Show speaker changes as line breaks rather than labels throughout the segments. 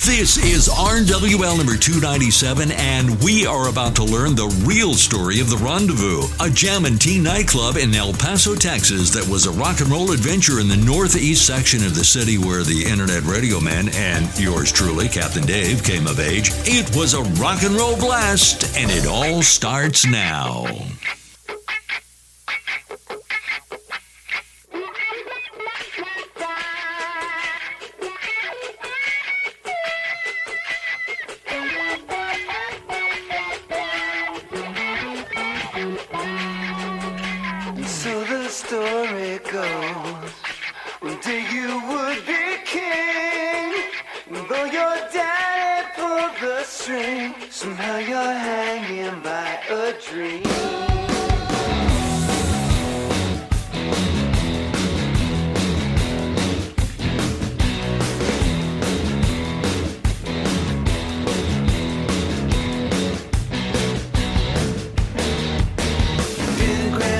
This is RWL number 297, and we are about to learn the real story of the Rendezvous, a jam and tea nightclub in El Paso, Texas that was a rock and roll adventure in the northeast section of the city where the internet radio man and yours truly, Captain Dave, came of age. It was a rock and roll blast, and it all starts now.
So the story goes, one day you would be king, though your daddy pulled the string, somehow you're hanging by a dream.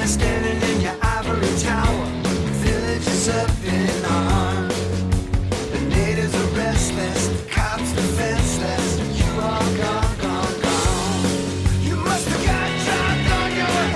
Standing in your ivory tower, villages up in arms. The natives are restless, the cops defenseless. You are gone, gone, gone. You must have got dropped on your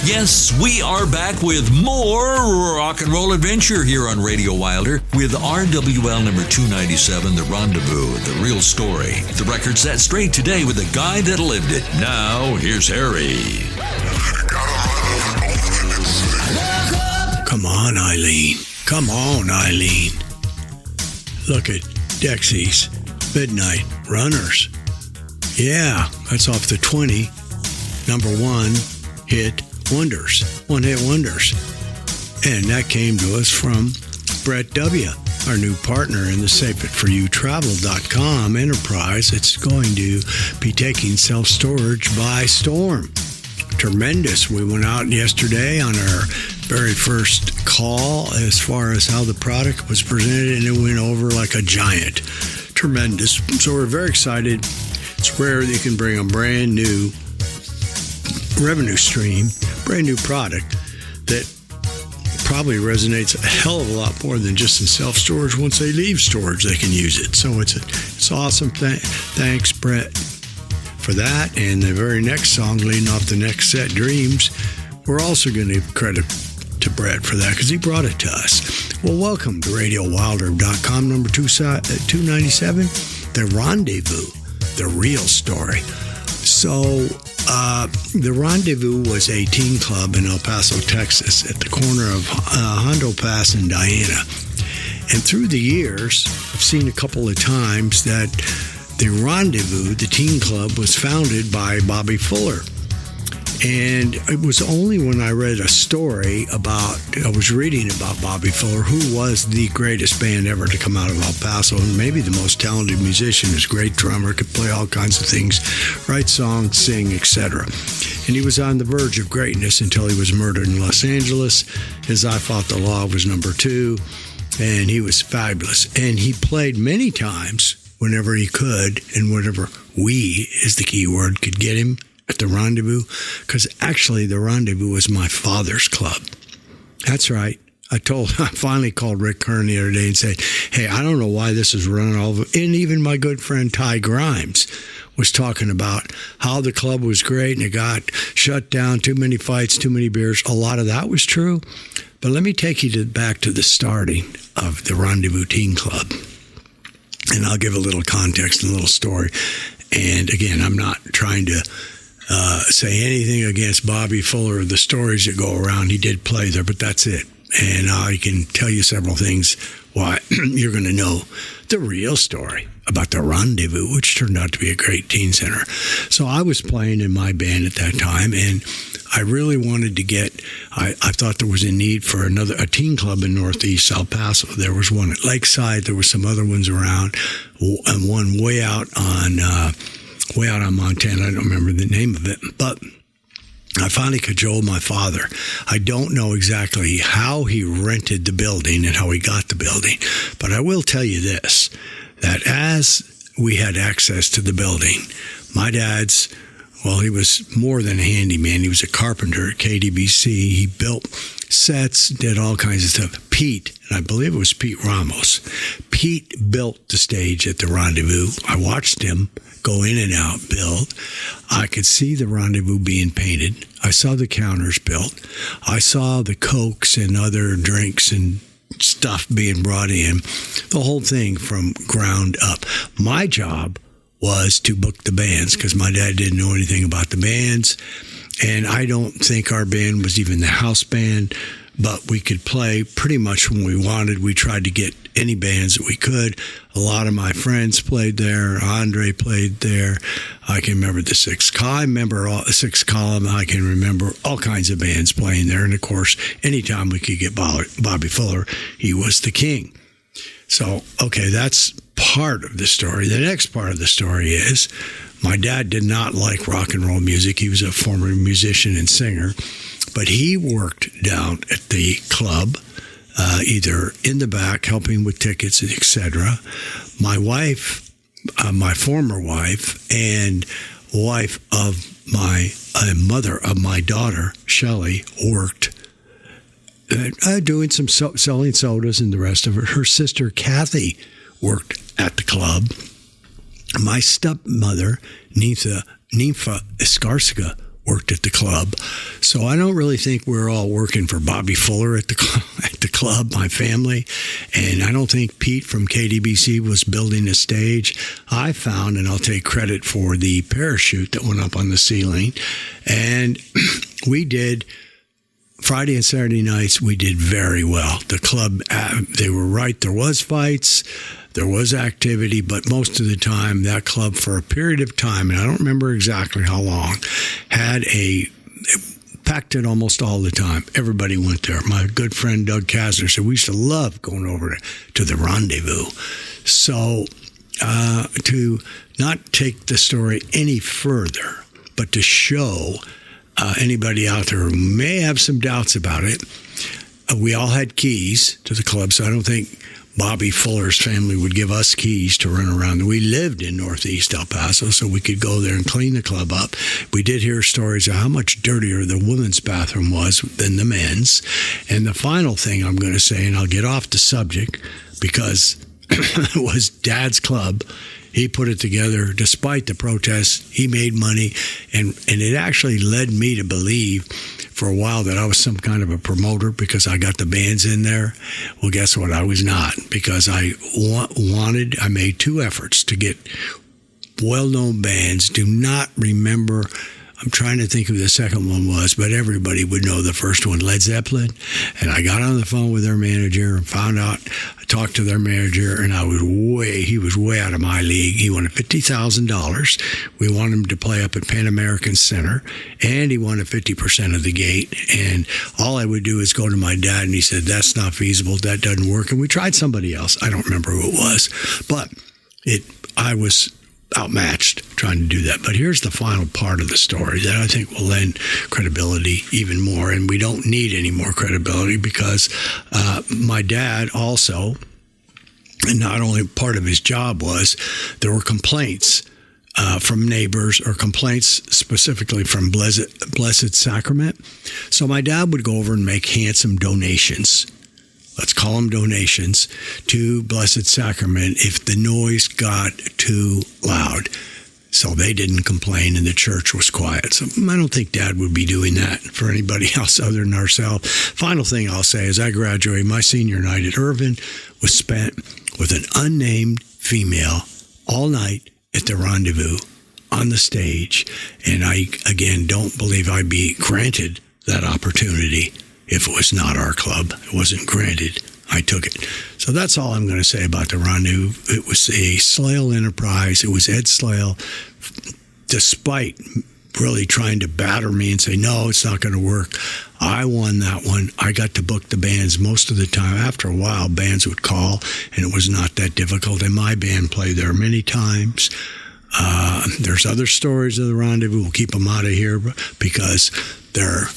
Yes, we are back with more rock and roll adventure here on Radio Wilder with RWL number 297, The Rendezvous, The Real Story. The record set straight today with the guy that lived it. Now, here's Harry.
Come on, Eileen. Come on, Eileen. Look at Dexy's Midnight Runners. Yeah, that's off the 20. Number one hit wonders. One-hit wonders. And that came to us from Brett W., our new partner in the SafeItForYouTravel.com enterprise. It's going to be taking self-storage by storm. Tremendous. We went out yesterday on our very first call as far as how the product was presented, and it went over like a giant. Tremendous. So we're very excited. It's rare that you can bring a brand new revenue stream, brand new product that probably resonates a hell of a lot more than just in self-storage. Once they leave storage, they can use it. So it's awesome. Thanks, Brett, for that. And the very next song, leading off the next set, Dreams, we're also going to give credit to Brett for that because he brought it to us. Well, welcome to RadioWilder.com, number 297, The Rendezvous, The Real Story. So, the Rendezvous was a teen club in El Paso, Texas, at the corner of Hondo Pass and Diana. And through the years, I've seen a couple of times that the Rendezvous, the teen club, was founded by Bobby Fuller. And it was only when I read a story I was reading about Bobby Fuller, who was the greatest band ever to come out of El Paso, and maybe the most talented musician, is a great drummer, could play all kinds of things, write songs, sing, etc. And he was on the verge of greatness until he was murdered in Los Angeles. His I Fought the Law was number 2, and he was fabulous. And he played many times whenever he could, and whenever we, is the key word, could get him at the Rendezvous, because actually the Rendezvous was my father's club. That's right. I finally called Rick Kern the other day and said, hey, I don't know why this is running all over. And even my good friend Ty Grimes was talking about how the club was great and it got shut down, too many fights, too many beers. A lot of that was true. But let me take you back to the starting of the Rendezvous Teen Club. And I'll give a little context and a little story. And again, I'm not trying to say anything against Bobby Fuller or the stories that go around. He did play there, but that's it. And I can tell you several things why you're going to know the real story about the Rendezvous, which turned out to be a great teen center. So I was playing in my band at that time, and I really wanted to I thought there was a need for a teen club in Northeast El Paso. There was one at Lakeside. There were some other ones around, and one way out on Montana. I don't remember the name of it, but I finally cajoled my father. I don't know exactly how he rented the building and how he got the building, but I will tell you this, that as we had access to the building, my dad's, well, he was more than a handyman. He was a carpenter at KDBC. He built sets, did all kinds of stuff. Pete, and I believe it was Pete Ramos, Pete built the stage at the Rendezvous. I watched him go in and out, build. I could see the Rendezvous being painted. I saw the counters built. I saw the Cokes and other drinks and stuff being brought in. The whole thing from ground up. My job was to book the bands because my dad didn't know anything about the bands. And I don't think our band was even the house band, but we could play pretty much when we wanted. We tried to get any bands that we could. A lot of my friends played there. Andre played there. I can remember the Sixth Column. I can remember all kinds of bands playing there. And of course, anytime we could get Bobby Fuller, he was the king. So, okay, that's part of the story. The next part of the story is my dad did not like rock and roll music. He was a former musician and singer, but he worked down at the club, either in the back, helping with tickets, etc. My wife, my former wife, and wife of my mother of my daughter, Shelley, worked doing some selling sodas and the rest of it. Her sister, Kathy, worked at the club. My stepmother, Nympha Escarska, worked at the club. So I don't really think we're all working for Bobby Fuller at the club, my family. And I don't think Pete from KDBC was building a stage. I found, and I'll take credit for the parachute that went up on the ceiling. And we did, Friday and Saturday nights, we did very well. The club, they were right. There was fights. There was activity, but most of the time, that club, for a period of time, and I don't remember exactly how long, packed it almost all the time. Everybody went there. My good friend Doug Kasner said we used to love going over to the Rendezvous. So to not take the story any further, but to show anybody out there who may have some doubts about it, we all had keys to the club, so I don't think Bobby Fuller's family would give us keys to run around. We lived in Northeast El Paso, so we could go there and clean the club up. We did hear stories of how much dirtier the women's bathroom was than the men's. And the final thing I'm going to say, and I'll get off the subject, because it was Dad's club. He put it together despite the protests. He made money, and it actually led me to believe for a while that I was some kind of a promoter because I got the bands in there. Well, guess what? I was not, because I made two efforts to get well-known bands. Do not remember, I'm trying to think who the second one was, but everybody would know the first one, Led Zeppelin. And I got on the phone with their manager and found out, I talked to their manager, and he was way out of my league. He wanted $50,000. We wanted him to play up at Pan American Center, and he wanted 50% of the gate. And all I would do is go to my dad, and he said, that's not feasible. That doesn't work. And we tried somebody else. I don't remember who it was, but I was outmatched trying to do that. But here's the final part of the story that I think will lend credibility even more, and we don't need any more credibility, because my dad also, and not only part of his job was, there were complaints from neighbors, or complaints specifically from Blessed Sacrament. So my dad would go over and make handsome donations, let's call them donations, to Blessed Sacrament if the noise got too loud. So they didn't complain and the church was quiet. So I don't think Dad would be doing that for anybody else other than ourselves. Final thing I'll say is I graduated, my senior night at Irvin was spent with an unnamed female all night at the Rendezvous on the stage. And I, again, don't believe I'd be granted that opportunity if it was not our club. It wasn't granted. I took it. So that's all I'm going to say about the Rendezvous. It was a Slail enterprise. It was Ed Slail, despite really trying to batter me and say, no, it's not going to work. I won that one. I got to book the bands most of the time. After a while, bands would call, and it was not that difficult. And my band played there many times. There's other stories of the Rendezvous. We'll keep them out of here because they're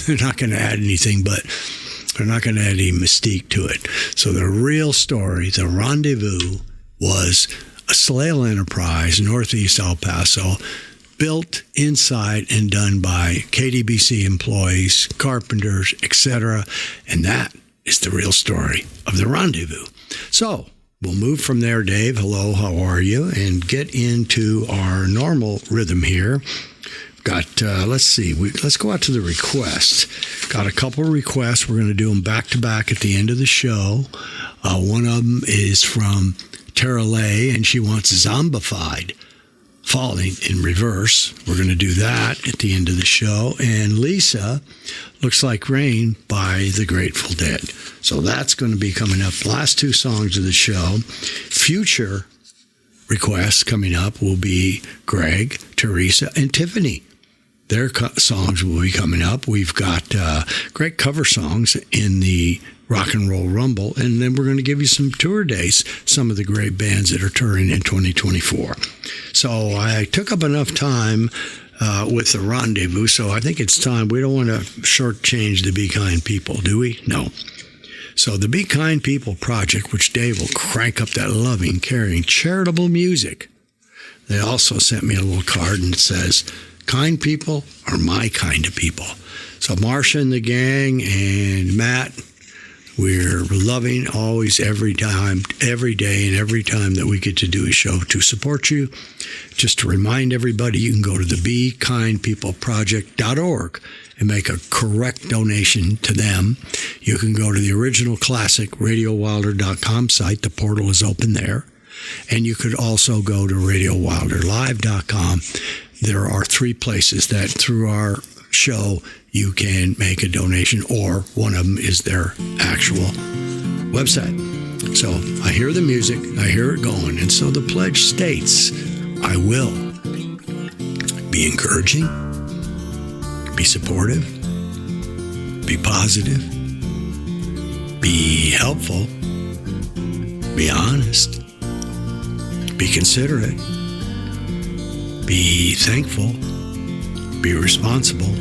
not going to add anything, but they're not going to add any mystique to it. So the real story, the Rendezvous, was a Slail enterprise, Northeast El Paso, built inside and done by KDBC employees, carpenters, etc. And that is the real story of the Rendezvous. So we'll move from there, Dave. Hello, how are you? And get into our normal rhythm here. Got, let's see, let's go out to the requests. Got a couple of requests. We're going to do them back to back at the end of the show. One of them is from Tera Kay, and she wants Zombified, Falling in Reverse. We're going to do that at the end of the show. And Lisa, Looks Like Rain by the Grateful Dead. So that's going to be coming up. The last two songs of the show. Future requests coming up will be Greg, Teresa, and Tiffany. Their songs will be coming up. We've got great cover songs in the Rock and Roll Rumble, and then we're going to give you some tour dates, some of the great bands that are touring in 2024. So I took up enough time with the Rendezvous, so I think it's time. We don't want to shortchange the Be Kind people, do we? No. So the Be Kind People Project, which Dave will crank up that loving, caring, charitable music. They also sent me a little card and it says, kind people are my kind of people. So Marcia and the gang and Matt, We're loving always every time, every day, and every time that we get to do a show to support you. Just to remind everybody, you can go to the BeKindPeopleProject.org and make a correct donation to them. You can go to the original classic RadioWilder.com site. The portal is open there. And you could also go to RadioWilderLive.com. There are 3 places that through our show you can make a donation, or one of them is their actual website. So I hear the music, I hear it going, and so the pledge states, I will be encouraging, be supportive, be positive, be helpful, be honest, be considerate, be thankful, be responsible,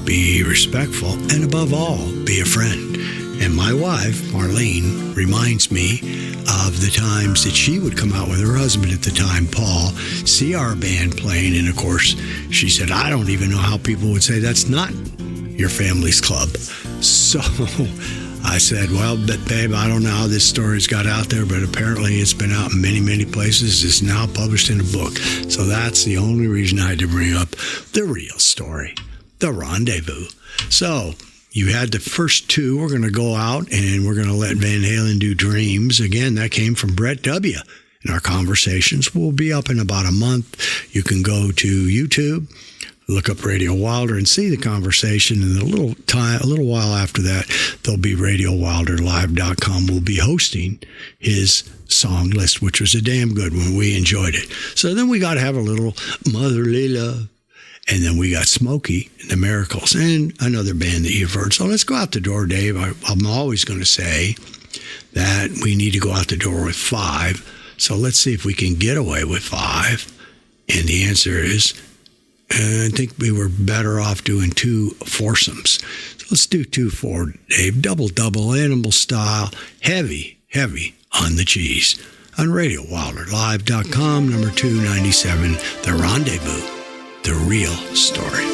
be respectful, and above all, be a friend. And my wife, Marlene, reminds me of the times that she would come out with her husband at the time, Paul, see our band playing, and of course, she said, I don't even know how people would say that's not your family's club. So I said, well, but babe, I don't know how this story's got out there, but apparently it's been out in many, many places. It's now published in a book. So that's the only reason I had to bring up the real story, the Rendezvous. So you had the first 2. We're going to go out and we're going to let Van Halen do Dreams. Again, that came from Brett W. And our conversations will be up in about a month. You can go to YouTube, look up Radio Wilder and see the conversation. And a little while after that, there'll be RadioWilderLive.com. We'll be hosting his song list, which was a damn good one. We enjoyed it. So then we got to have a little motherly love. And then we got Smokey and the Miracles and another band that you've heard. So let's go out the door, Dave. I'm always going to say that we need to go out the door with 5. So let's see if we can get away with 5. And the answer is, I think we were better off doing 2 foursomes. So let's do 2-4, Dave. Double, animal style, heavy on the cheese. On RadioWilderLive.com, number 297, The Rendezvous. The real story.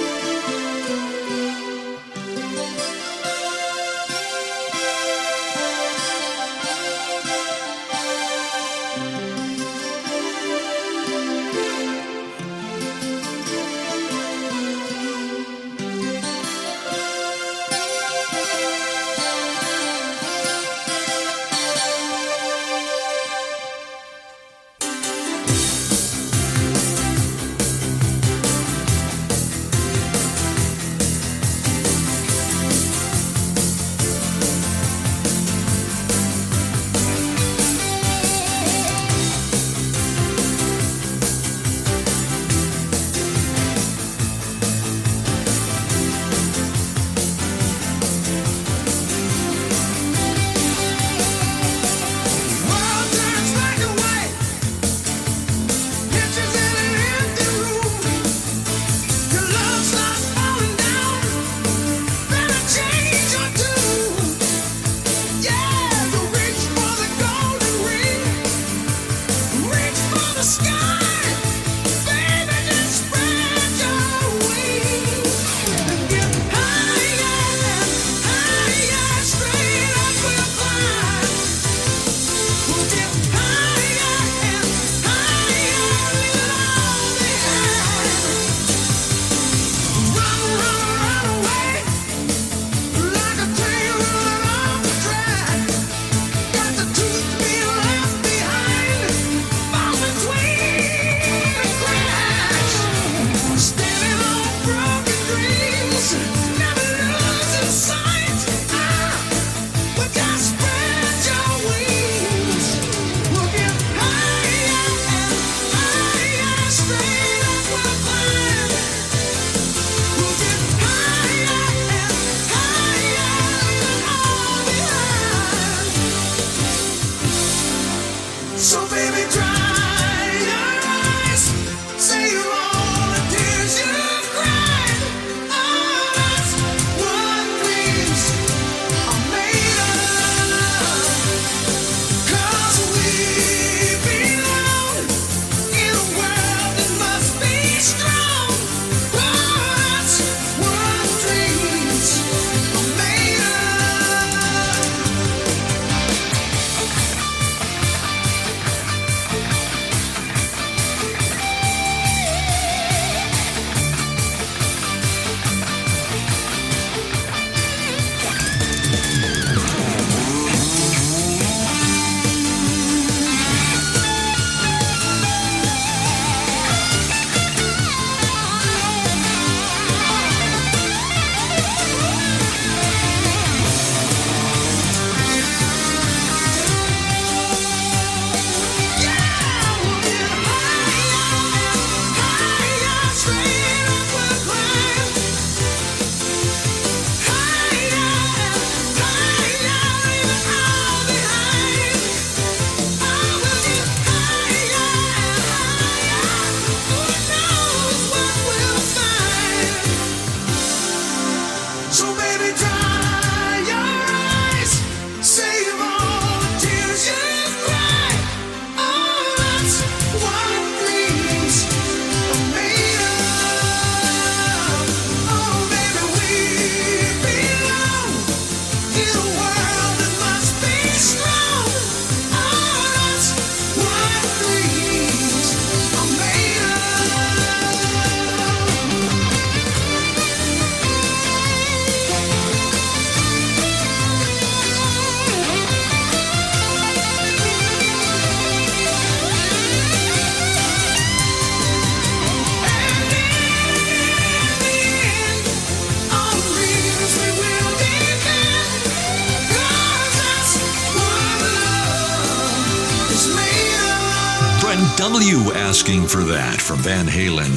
W asking for that from Van Halen.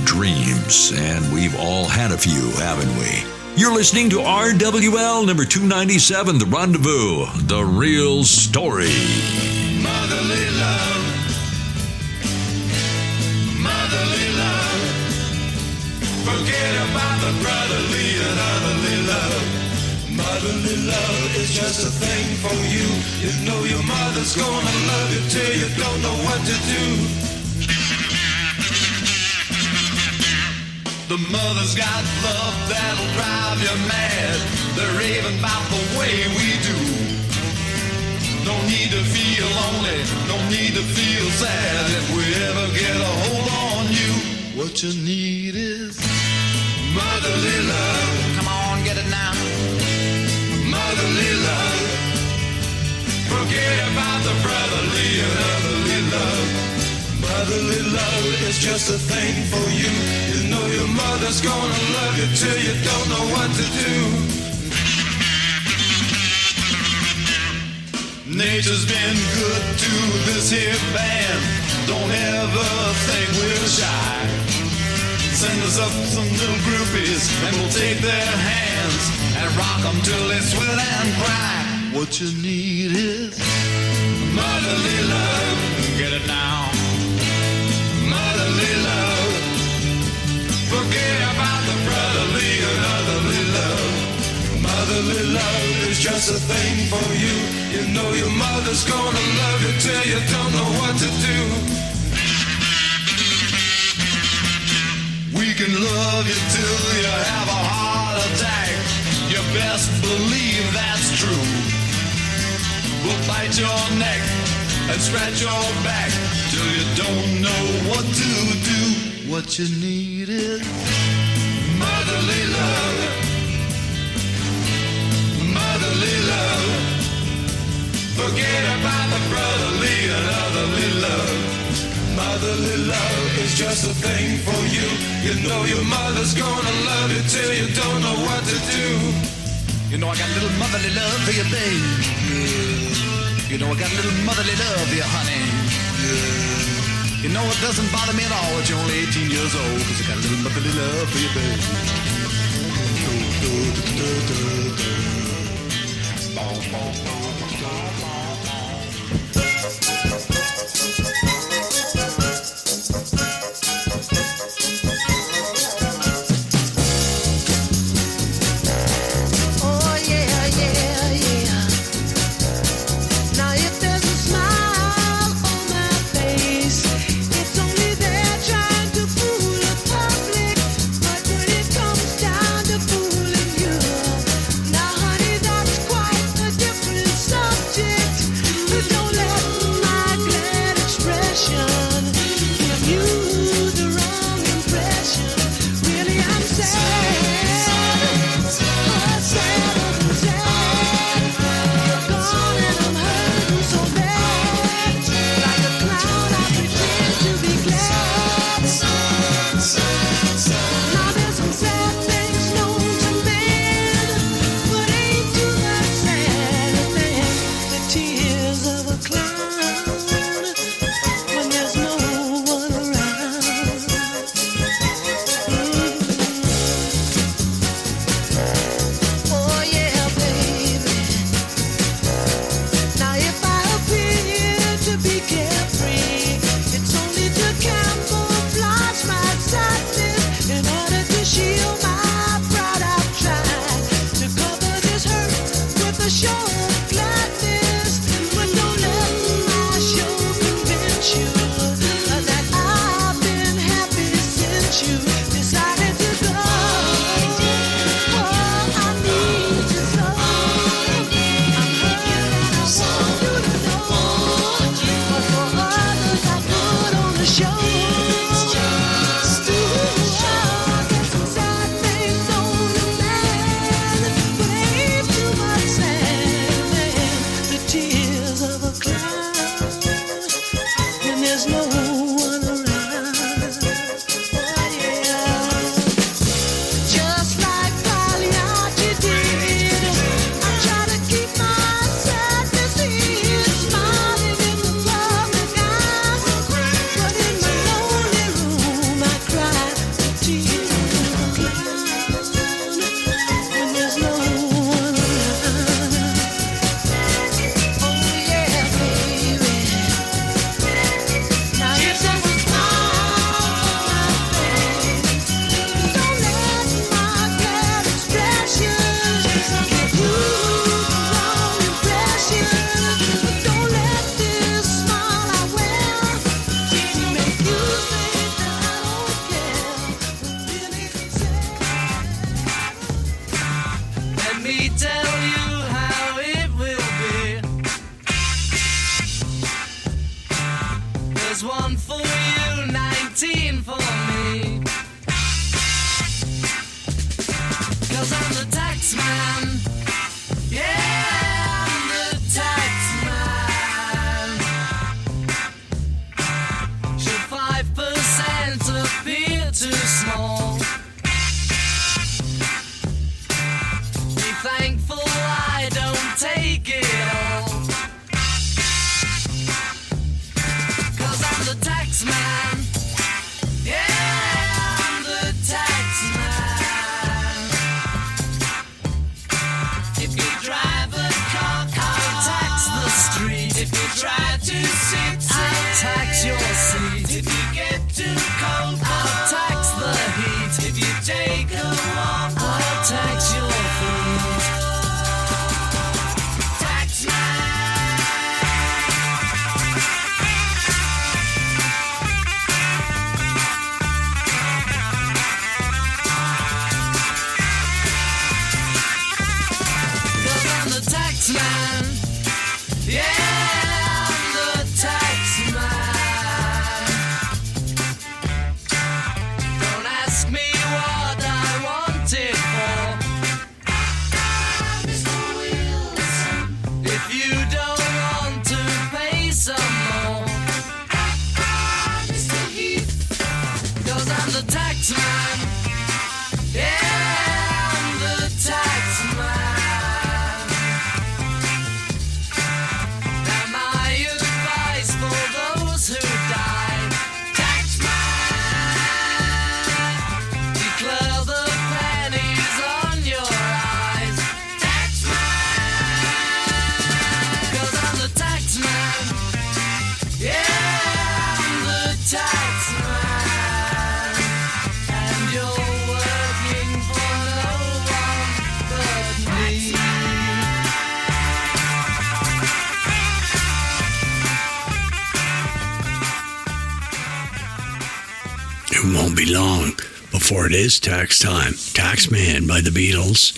Dreams. And we've all had a few, haven't we? You're listening to RWL number 297, The Rendezvous, The Real Story.
Motherly love. Motherly love. Forget about the brotherly and otherly love. Motherly love is just a thing for you. You know your mother's gonna love you till you don't know what to do. The mother's got love that'll drive you mad. They're raving about the way we do. No need to feel lonely, no need to feel sad. If we ever get a hold on you, what you need is motherly love. Come on, get it now. Motherly love. Forget about the brotherly and otherly love. Motherly love is just a thing for you. You know your mother's gonna love you till you don't know what to do. Nature's been good to this here band. Don't ever think we're shy. Send us up some little groupies and we'll take their hands and rock them till they sweat and cry. What you need is motherly love. Get it now. Motherly love. Forget about the brotherly and otherly love. Motherly love is just a thing for you. You know your mother's gonna love you till you don't know what to do. We can love you till you have a heart attack. You best believe that's true. We'll bite your neck and scratch your back till you don't know what to do. What you need is motherly love. Motherly love. Forget about the brotherly and otherly love. Motherly love is just a thing for you. You know your mother's gonna love you till you don't know what to do. You know I got a little motherly love for you, babe. You know I got a little motherly love for you, honey. You know it doesn't bother me at all that you're only 18 years old, 'cause I got a little motherly love for you, babe.
Subject
If you take a walk, I'll tax your food. Tax I'm the tax man. Yeah, I'm the tax man. Don't ask me what I want it for. If you don't want to pay some more, cause I'm the tax man. Yeah, I'm the tax man.
It won't be long before it is tax time. Tax Man by the Beatles.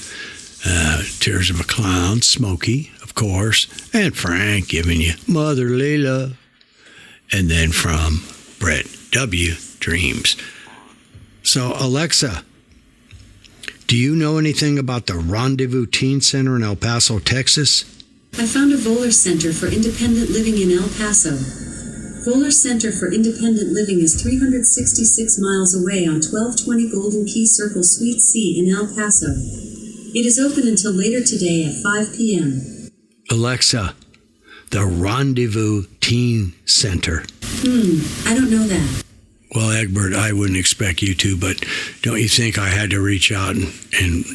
Tears of a Clown, Smokey, of course, and Frank giving you Motherly Love. And then from Brett W., Dreams. So, Alexa, do you know anything about the Rendezvous Teen Center in El Paso, Texas?
I found a Voller Center for Independent Living in El Paso. Voller Center for Independent Living is 366 miles away on 1220 Golden Key Circle, Suite C in El Paso. It is open until later today at 5 p.m.
Alexa, the Rendezvous Teen Center.
I don't know that.
Well, Egbert, I wouldn't expect you to, but don't you think I had to reach out and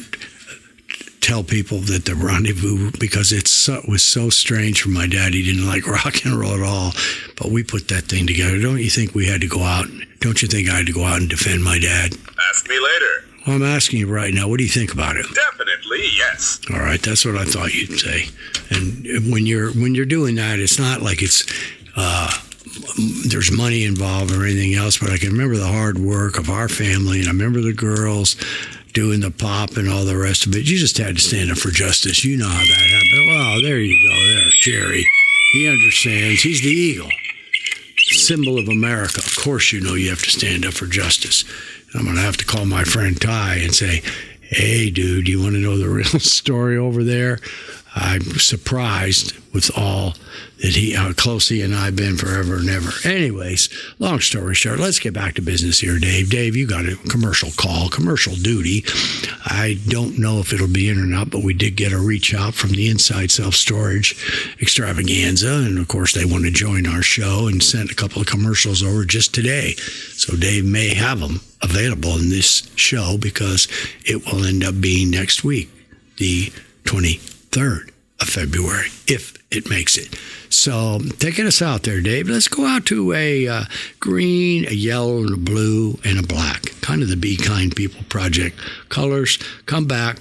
tell people that the Rendezvous, because it was so strange for my dad. He didn't like rock and roll at all, but we put that thing together. Don't you think we had to go out? Don't you think I had to go out and defend my dad?
Ask me later.
Well, I'm asking you right now. What do you think about it?
Definitely, yes.
All right, that's what I thought you'd say. And when you're doing that, it's not like it's there's money involved or anything else, but I can remember the hard work of our family, and I remember the girls doing the pop and all the rest of it. You just had to stand up for justice. You know how that happened. Well, there you go. There, Jerry. He understands. He's the eagle. Symbol of America. Of course you know you have to stand up for justice. I'm going to have to call my friend Ty and say, hey, dude, you want to know the real story over there? I'm surprised with all that how close he and I have been forever and ever. Anyways, long story short, let's get back to business here, Dave. Dave, you got a commercial call, commercial duty. I don't know if it'll be in or not, but we did get a reach out from the Inside Self-Storage Extravaganza, and of course they want to join our show and sent a couple of commercials over just today. So Dave may have them available in this show because it will end up being next week, the 23rd of February, if it makes it. So taking us out there, Dave, let's go out to a green, a yellow, and a blue, and a black. Kind of the Be Kind People Project colors. Come back.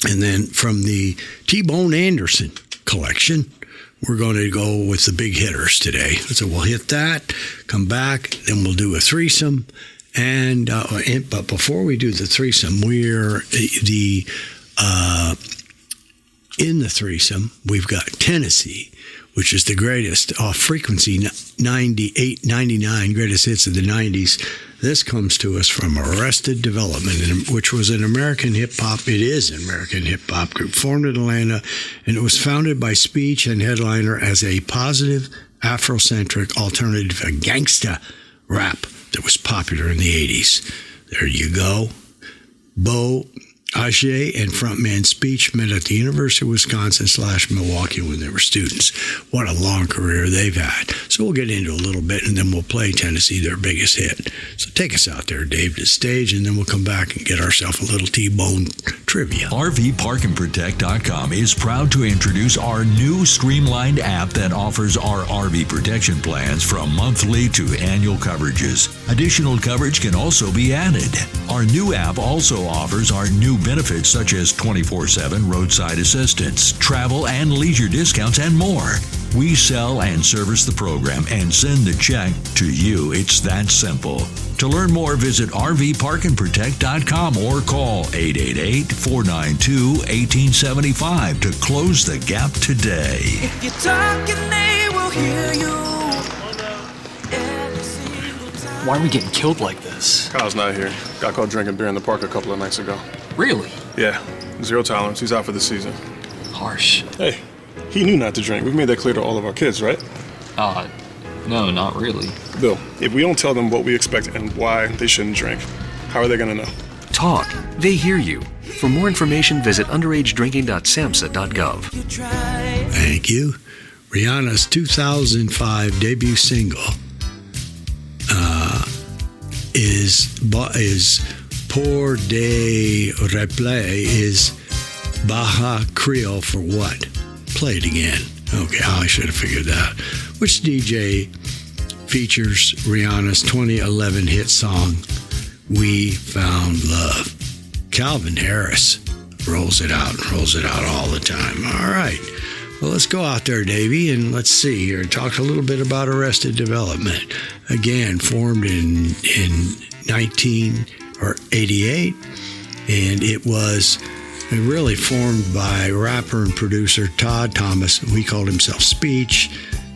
And then from the T-Bone Anderson collection, we're going to go with the big hitters today. So we'll hit that, come back, then we'll do a threesome. But before we do the threesome, we're in the threesome, we've got Tennessee, which is the greatest off-frequency 98, 99 greatest hits of the 90s. This comes to us from Arrested Development, which was an American hip-hop. It is an American hip-hop group formed in Atlanta, and it was founded by Speech and Headliner as a positive, Afrocentric alternative, a gangsta rap that was popular in the 80s. There you go. Bo Ajay and frontman Speech met at the University of Wisconsin/Milwaukee when they were students. What a long career they've had. So we'll get into a little bit, and then we'll play Tennessee, their biggest hit. So take us out there, Dave, to the stage, and then we'll come back and get ourselves a little T-Bone trivia.
RVParkandProtect.com is proud to introduce our new streamlined app that offers our RV protection plans from monthly to annual coverages. Additional coverage can also be added. Our new app also offers our new benefits such as 24/7 roadside assistance, travel and leisure discounts, and more. We sell and service the program and send the check to you. It's that simple. To learn more, visit rvparkandprotect.com or call 888-492-1875 to close the gap today.
If you're talking, they will hear you.
Why are we getting killed like this?
Kyle's not here. Got caught drinking beer in the park a couple of nights ago.
Really?
Yeah, 0 tolerance. He's out for the season.
Harsh.
Hey, he knew not to drink. We've made that clear to all of our kids, right?
No, not really.
Bill, if we don't tell them what we expect and why they shouldn't drink, how are they going to know?
Talk. They hear you. For more information, visit underagedrinking.samhsa.gov.
Thank you. Rihanna's 2005 debut single is Pour de Replay is Baja Creole for what? Play it again. Okay, I should have figured that. Which DJ features Rihanna's 2011 hit song, We Found Love? Calvin Harris rolls it out all the time. All right. Well, let's go out there, Davey, and let's see here. Talk a little bit about Arrested Development. Again, formed in 1988, and it was really formed by rapper and producer Todd Thomas, who he called himself Speech,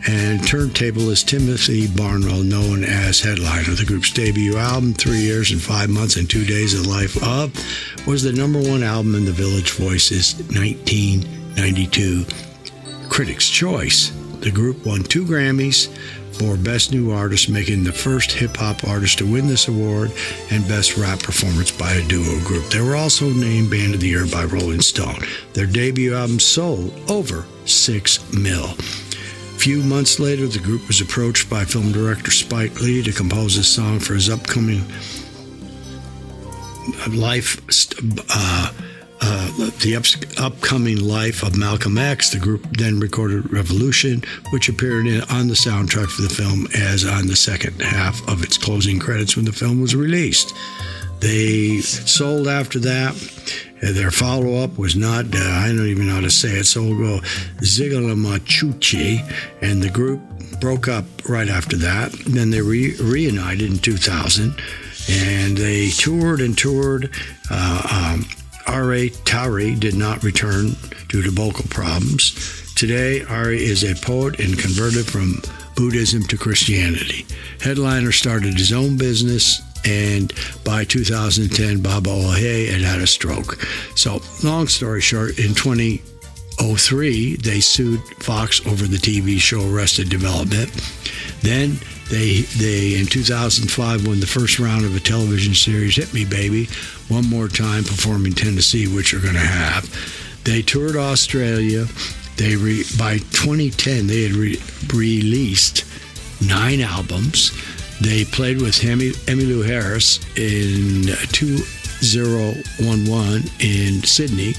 and turntablist Timothy Barnwell, known as headliner. The group's debut album, 3 years and 5 months and 2 days of life of, was the #1 album in the Village Voice's 1992 Critics' Choice. The group won 2 Grammys for Best New Artist, making the first hip-hop artist to win this award, and Best Rap Performance by a Duo Group. They were also named Band of the Year by Rolling Stone. Their debut album sold over 6 million. A few months later, the group was approached by film director Spike Lee to compose a song for his upcoming upcoming life of Malcolm X. The group then recorded Revolution, which appeared on the soundtrack for the film as on the second half of its closing credits when the film was released. They sold after that. Their follow-up was not, I don't even know how to say it, so we'll go Zigalamachuchi, and the group broke up right after that. Then they reunited in 2000, and they toured. R.A. Tari did not return due to vocal problems. Today, Ari is a poet and converted from Buddhism to Christianity. Headliner started his own business, and by 2010, Baba Ohe had a stroke. So, long story short, in 2003, they sued Fox over the TV show Arrested Development. Then they in 2005 won the first round of a television series, Hit Me Baby, one more time, performing Tennessee, which you're going to have. They toured Australia. By 2010, they had released 9 albums. They played with Emmylou Harris in 2011 in Sydney,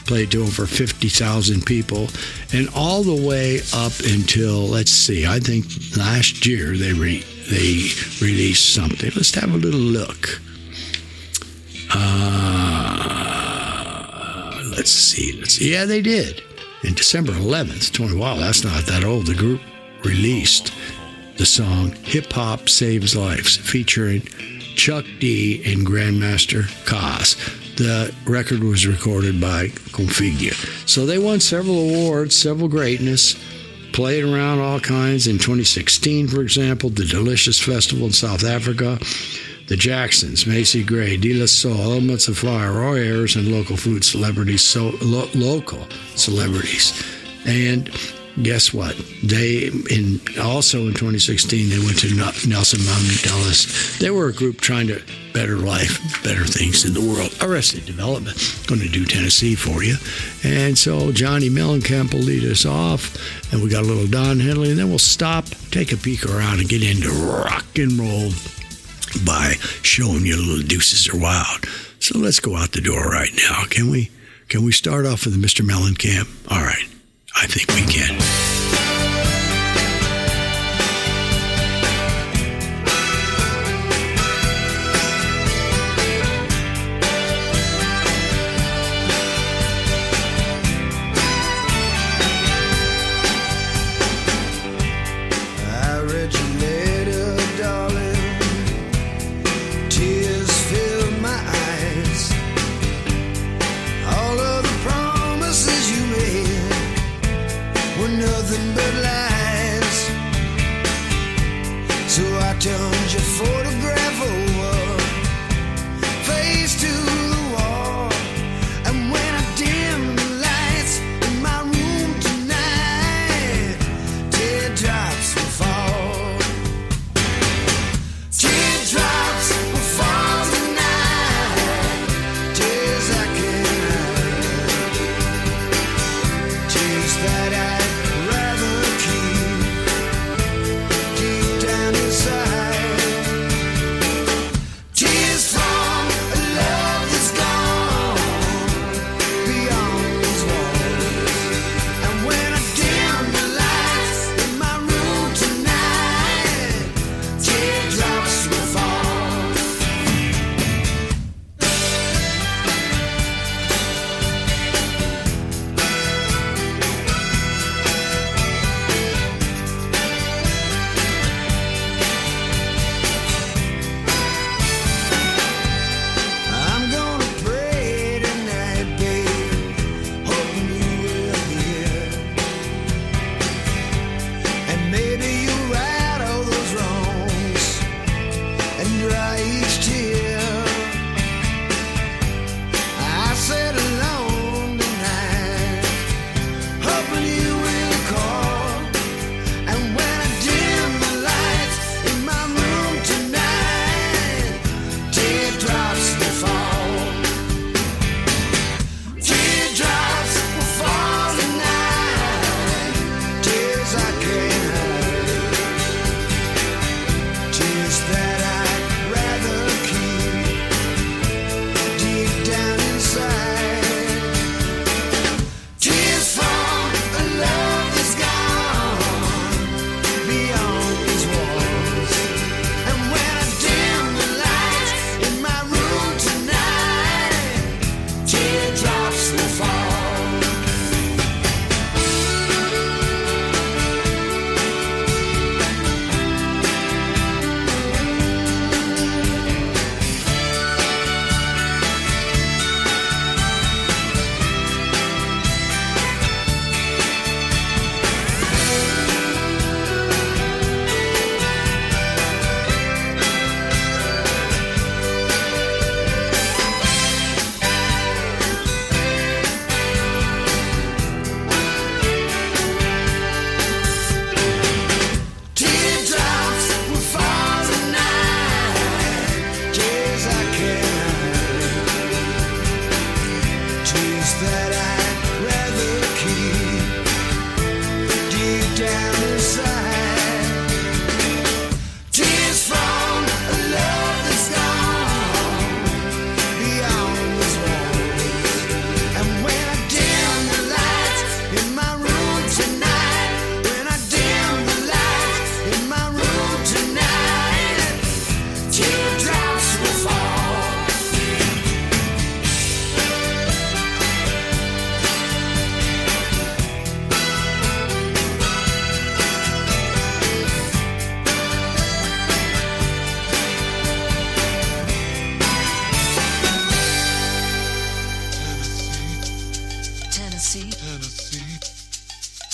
played to over 50,000 people, and all the way up until, let's see, I think last year they released something. Let's have a little look. Let's see. Yeah, they did. In December 11th, wow, that's not that old. The group released the song Hip Hop Saves Lives, featuring Chuck D and Grandmaster Caz. The record was recorded by Configure. So they won several awards, several greatness, played around all kinds. In 2016, for example, the Delicious Festival in South Africa, the Jacksons, Macy Gray, De La Soul, Elements of Fire, Roy Ayers, and local food celebrities, local celebrities. And guess what? Also in 2016, they went to Nelson Mandela's. They were a group trying to better life, better things in the world. Arrested Development, going to do Tennessee for you. And so Johnny Mellencamp will lead us off, and we got a little Don Henley, and then we'll stop, take a peek around, and get into rock and roll by showing you little Deuces Are Wild. So let's go out the door right now. Can we start off with Mr. Mellencamp? All right. I think we can.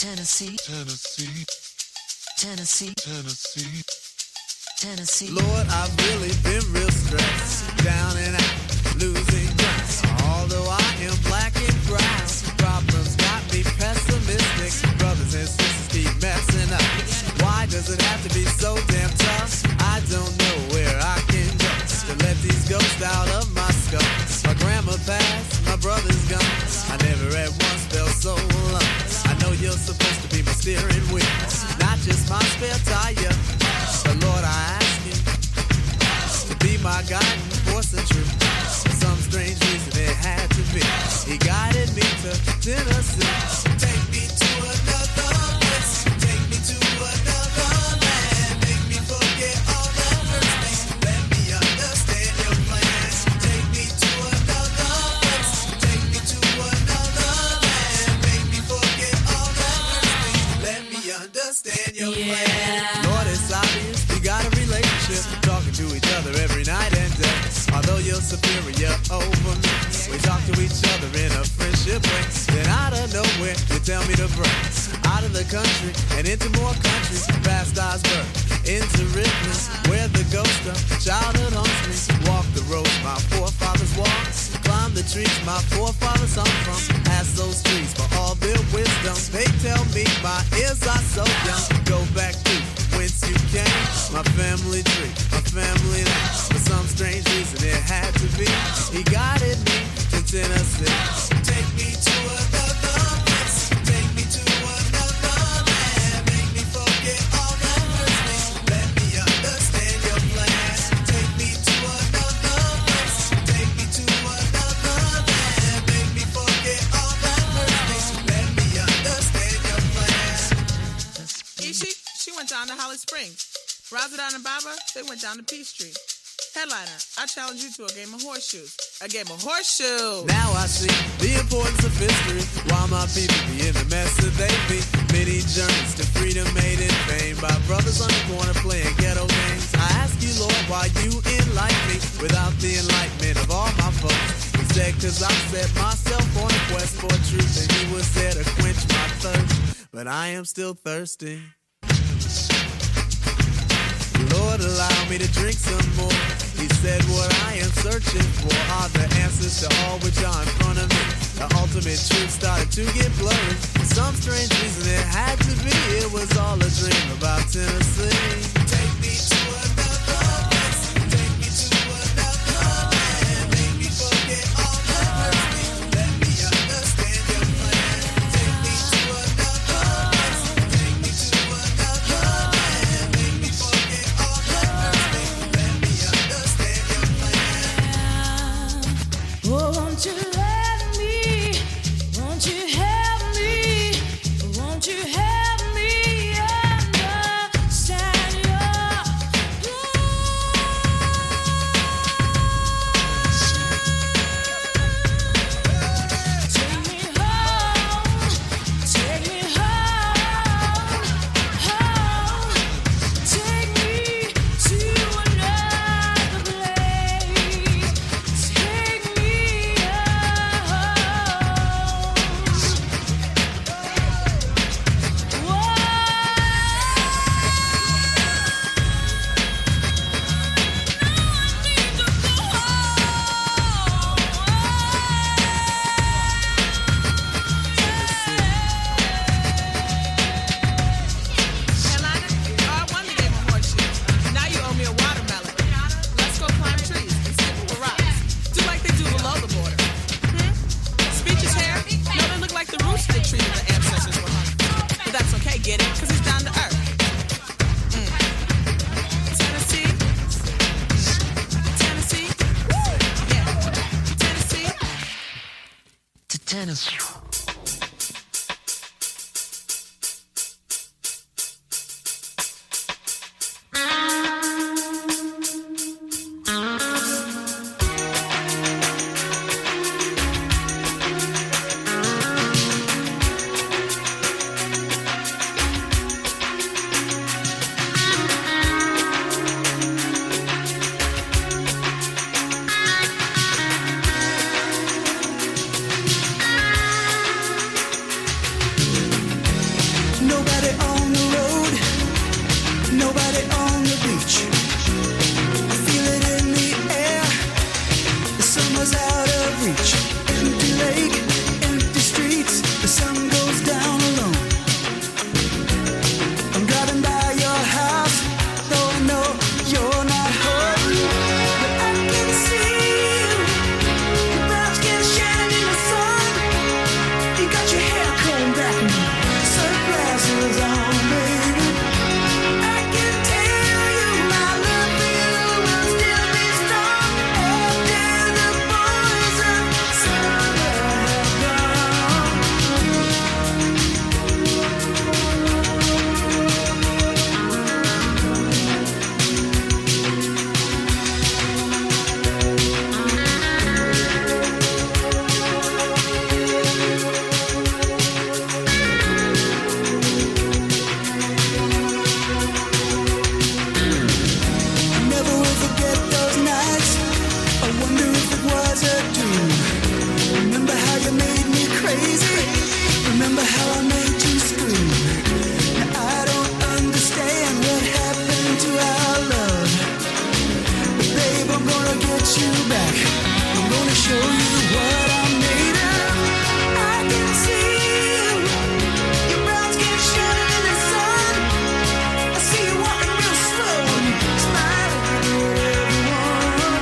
Tennessee, Tennessee, Tennessee, Tennessee, Tennessee.
Lord, I've really been real stressed, down and out, losing ground. Although I am black and brown, problems got me pessimistic. Brothers and sisters keep messing up. Why does it have to be so damn tough? I don't know where I can go to let these ghosts out of my skull. My grandma passed, my brother's gone. I never at once felt so alone. I know you're supposed to be my steering wheel, not just my spare tire. But Lord, I ask you to be my guiding force and truth. For some strange reason it had to be. He guided me to Tennessee. Take me to another place. Take me to another land. Make me forget all that hurts me. Let me understand your plans. Take me to another place. Take me to another land. Make me forget all that hurts me. Let me understand your plans. Lord, it's obvious we got a relationship, talking to each other every night and day. Although you're superior over me, we talk to each other in a friendship way. Then out of nowhere, you tell me to break out of the country and into more countries, past Osborne, into Ripley, where the ghost of childhood haunts me. Walk the roads my forefathers walked, climb the trees my forefathers hung from. Ask those trees for all their wisdom. They tell me my ears are so young. Go back to whence you came, my family tree, my family name. For some strange reason it had to be. He guided me to Tennessee. Take me to another place. Take me to another land. Make me forget all that hurts me. Let me understand your plan. Take me to another place. Take me to another land. Make me forget all that hurts me. Let me understand your plan.
She went down to Holly Springs. Razadon and Baba, they went down to Peachtree. Headliner, I challenge you to a game of horseshoes. A game of horseshoes.
Now I see the importance of history. While my people be in the mess that they be. Many journeys to freedom made in vain by brothers on the corner playing ghetto games. I ask you, Lord, why you enlighten me without the enlightenment of all my folks. Instead, cause I set myself on a quest for truth, and he was there to quench my thirst. But I am still thirsty. Lord, allow me to drink some more. He said what I am searching for are the answers to all which are in front of me. The ultimate truth started to get blurry. For some strange reason it had to be. It was all a dream about Tennessee. Take me to another place. Take me to another land. Make me forget all that hurts me. Let me understand your plan. Take me to another place. Take me to another land. Make me forget all that hurts me. Let me understand your plan.
Oh, won't you let me? Won't you help me? Won't you help me understand your Take me home, take me home, home. Take me to another place. Take me home.
Headliner, I won the game of horseshoes. Now you owe me a watermelon. Let's go climb trees and skip over rocks. Do like they do below the border. Speeches hair? No, they look like the roots they treated the ancestors were hungry. But that's okay, get it? Cause he's down to earth. Tennessee? Tennessee? Yeah. Tennessee?
To Tennessee. of reach. Empty lake, empty streets, the sun goes down alone. I'm driving by your house, though I know you're not home. But I can see you, your brown skin shining in the sun. You got your hair combed back and sunglasses on, baby. I can tell you my love for you will still be strong after the boys of summer have gone. I never will forget those nights. I wonder if it was a dream. Remember how you made me crazy? Remember how I made you scream? Now I don't understand what happened to our love. But babe, I'm gonna get you back. I'm gonna show you what I'm made of. I can see you, your brown skin shining in the sun. I see you walking real slow and smiling at everyone.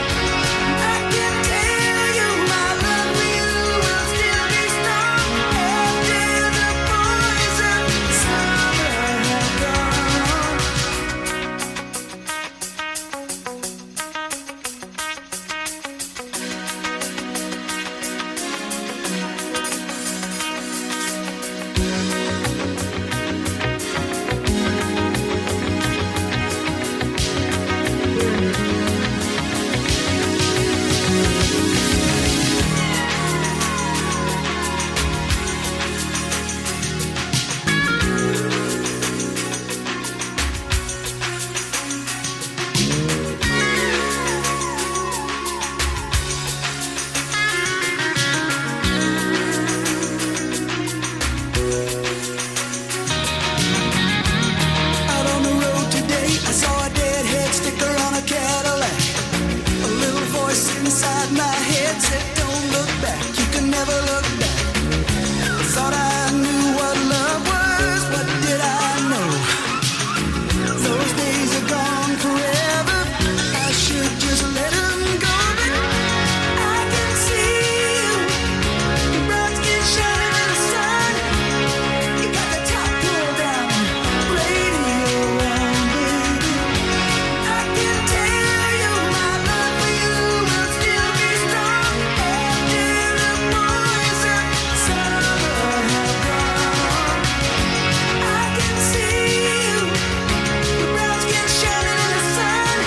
I can tell you my love for you will still be strong after the boys of summer have gone. Out on the road today, I saw a deadhead sticker on a Cadillac. A little voice inside my head said, don't look back, you can never look back. I thought I knew what love was, but did I know? Those days are gone forever, I should just let them go. But I can see you, your brown skin shining in the sun. You got the top pulled down, radio on, baby. I can tell you my love for you will still be strong after the boys of summer have gone. I can see you, your brown skin shining in the sun.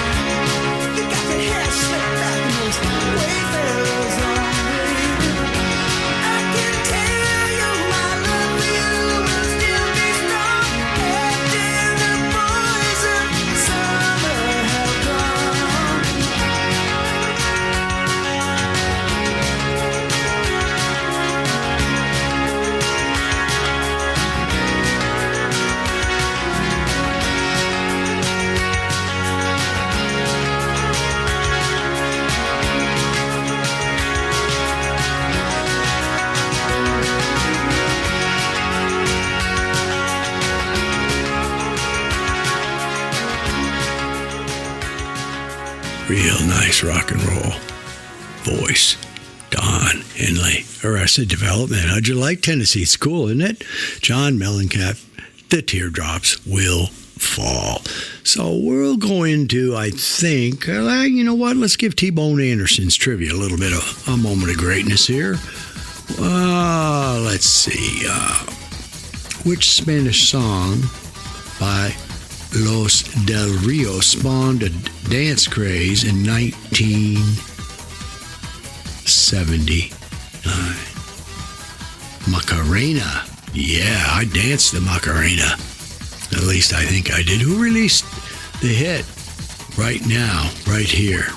You got your hair slicked back and those wayfarers on, baby. I can tell you my love for you will still be strong after the boys of summer have gone.
Real nice rock and roll voice. Don Henley, Arrested Development. How'd you like Tennessee? It's cool, isn't it? John Mellencamp, The Teardrops Will Fall. So we'll go into, I think, you know what? Let's give T-Bone Anderson's trivia a little bit of a moment of greatness here. Let's see. Which Spanish song by Los Del Rio spawned a dance craze in 1979? Macarena. Yeah, I danced the Macarena. At least I think I did. Who released the hit Right Now, Right Here?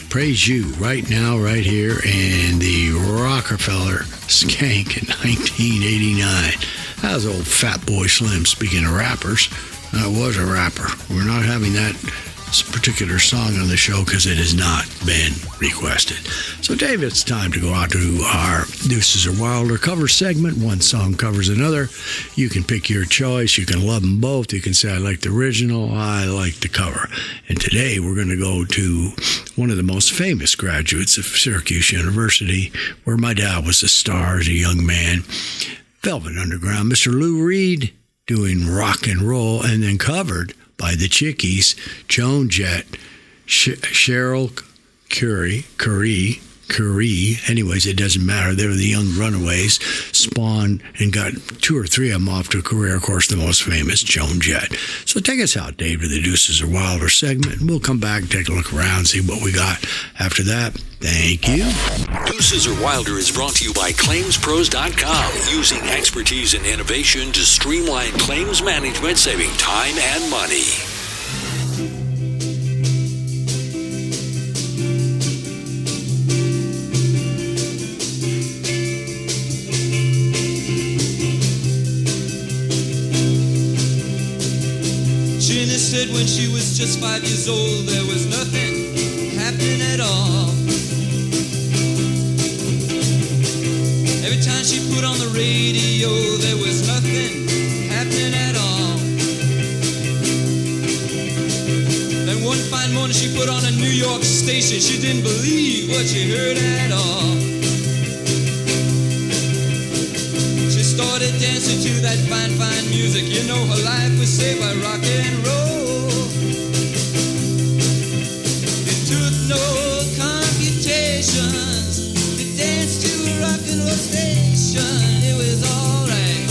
Praise You, Right Now, Right Here, and the Rockefeller Skank in 1989. That was old Fat Boy Slim. Speaking of rappers, that was a rapper. We're not having that particular song on the show because it has not been requested. So, Dave, it's time to go out to our Deuces Are Wilder cover segment. One song covers another. You can pick your choice. You can love them both. You can say, I like the original, I like the cover. And today we're going to go to one of the most famous graduates of Syracuse University, where my dad was a star as a young man. Velvet Underground, Mr. Lou Reed, doing rock and roll, and then covered by the Chickies, Joan Jett, Cheryl Curry. Anyways, it doesn't matter. They were the Young Runaways, spawned and got 2 or 3 of them off to a career. Of course, the most famous, Joan Jett. So take us out, Dave, to the Deuces Are Wilder segment, and we'll come back and take a look around, see what we got after that. Thank you.
Deuces Are Wilder is brought to you by ClaimsPros.com, using expertise and innovation to streamline claims management, saving time and money.
Ginny said when she was just 5 years old, there was nothing happening at all. Every time she put on the radio, there was nothing happening at all. Then one fine morning she put on a New York station. She didn't believe what she heard at all. She started dancing to that fine, fine music. You know her life was saved by rock and roll. It took no computations to dance to a rock and roll station. It was alright.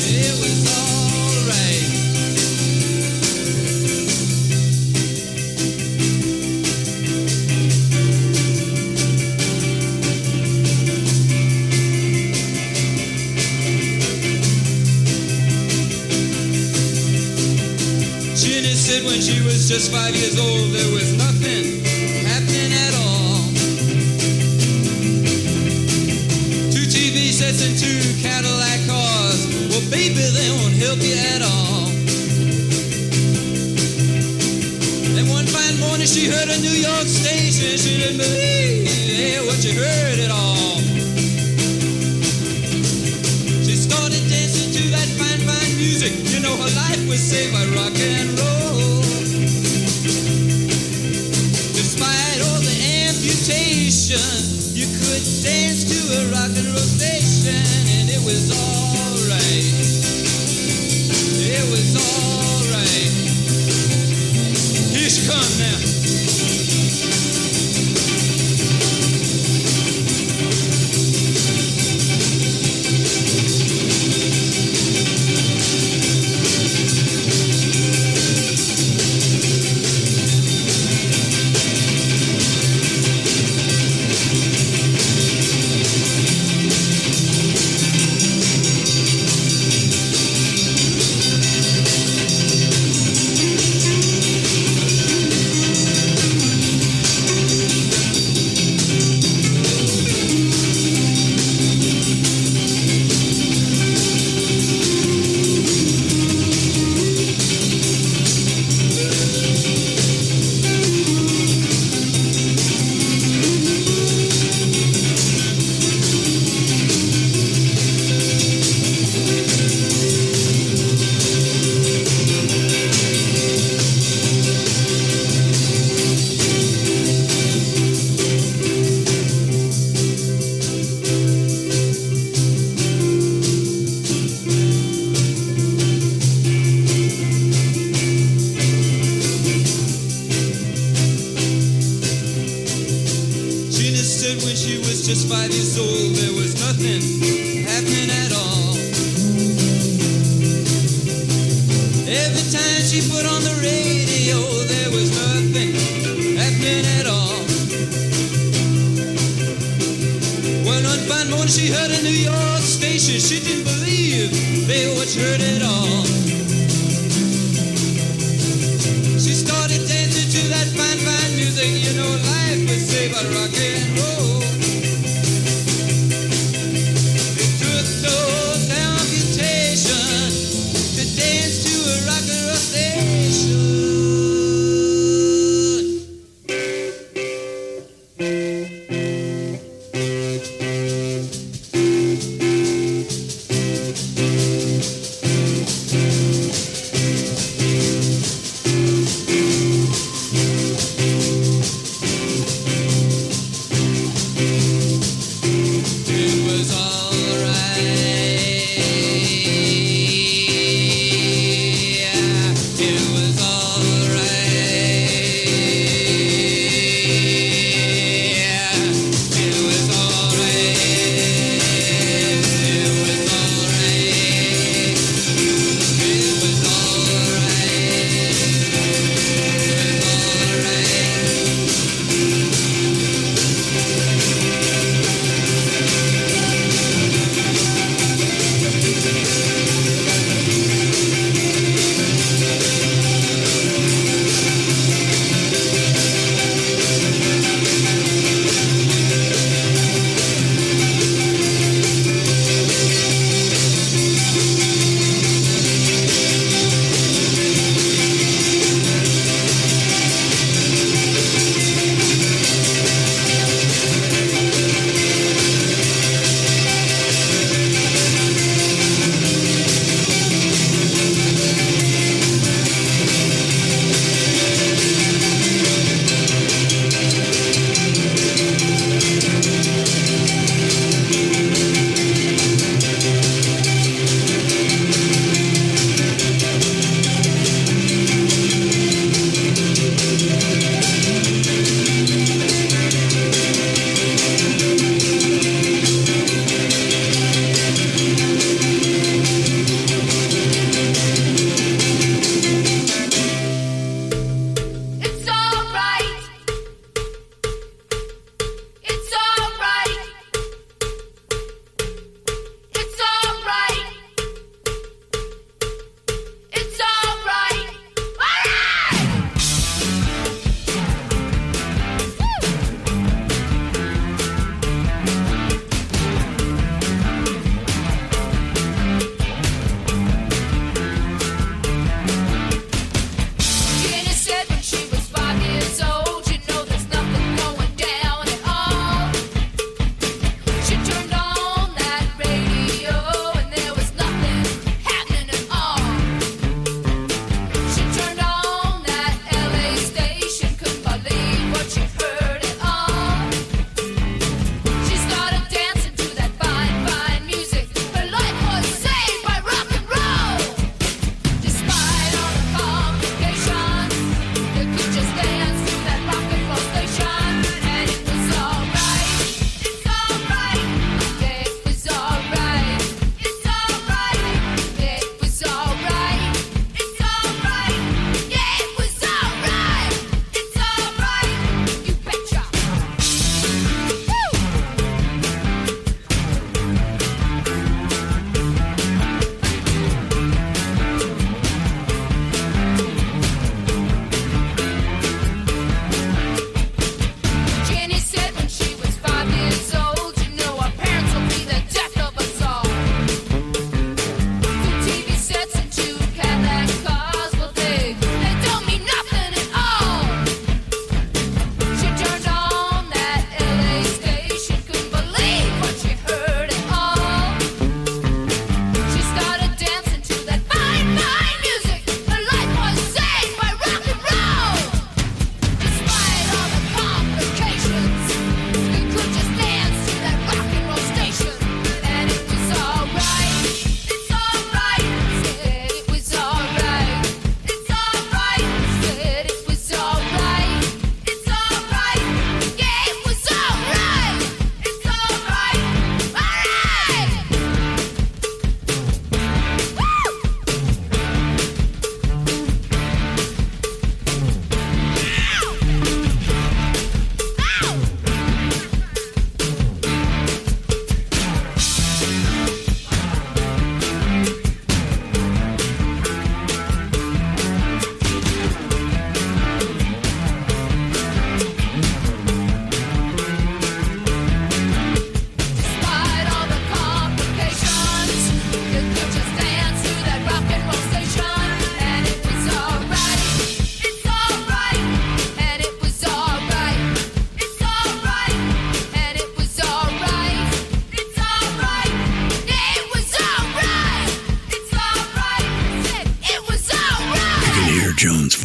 It was alright. Ginny said when she was just 5 years old, there was nothing happening at all. 2 TV sets and 2 Cadillac cars. Well, baby, they won't help you at all. Then one fine morning she heard a New York station. She didn't believe what she heard at all. She started dancing to that fine, fine music. You know her life was saved by rock and roll. Despite all the amputation, you could dance to a rock and roll station, and it was alright. It was alright. Here she comes now. just 5 years old, there was nothing happening at all. Every time she put on the radio, there was nothing happening at all. When one fine morning she heard a New York station, she didn't believe they what she heard at all. She started dancing to that fine, fine music. You know, life was saved by rock and roll. It took no computation to dance to a rock and roll station.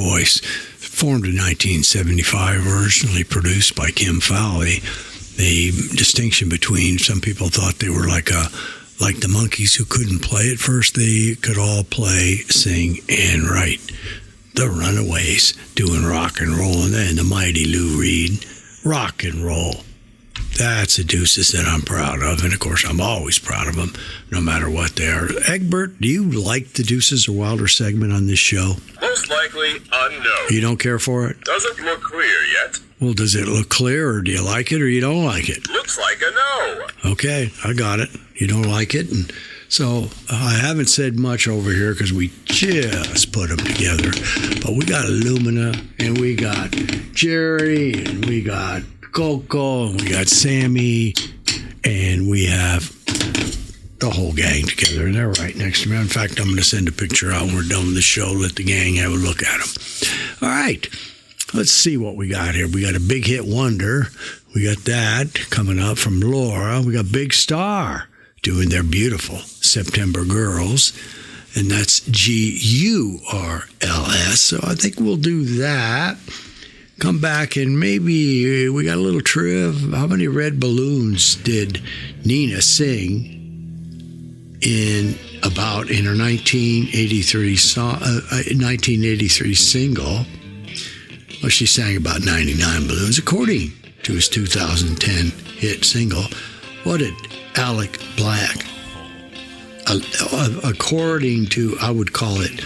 voice. Formed in 1975, originally produced by Kim Fowley. The distinction between some people thought they were like the Monkees who couldn't play at first. They could all play, sing, and write. The Runaways doing rock and roll, and then the mighty Lou Reed, rock and roll. That's the deuces that I'm proud of, and of course I'm always proud of them, no matter what they are. Egbert, do you like the Deuces or Wilder segment on this show?
Most likely unknown.
You don't care for it?
Doesn't look clear yet.
Well, does it look clear, or do you like it, or you don't like it?
Looks like a no.
Okay, I got it. You don't like it, and so I haven't said much over here because we just put them together. But we got Illumina, and we got Jerry, and we got Coco, and we got Sammy, and we have the whole gang together, and they're right next to me. In fact, I'm going to send a picture out when we're done with the show. Let the gang have a look at them. All right, let's see what we got here. We got a big hit wonder. We got that coming up from Laura. We got Big Star doing their beautiful September Girls, and that's Gurls. So I think we'll do that. Come back and maybe we got a little triv. How many red balloons did Nina sing in her 1983 single? Well, she sang about 99 balloons, according to his 2010 hit single. What did Alec Black, according to, I would call it,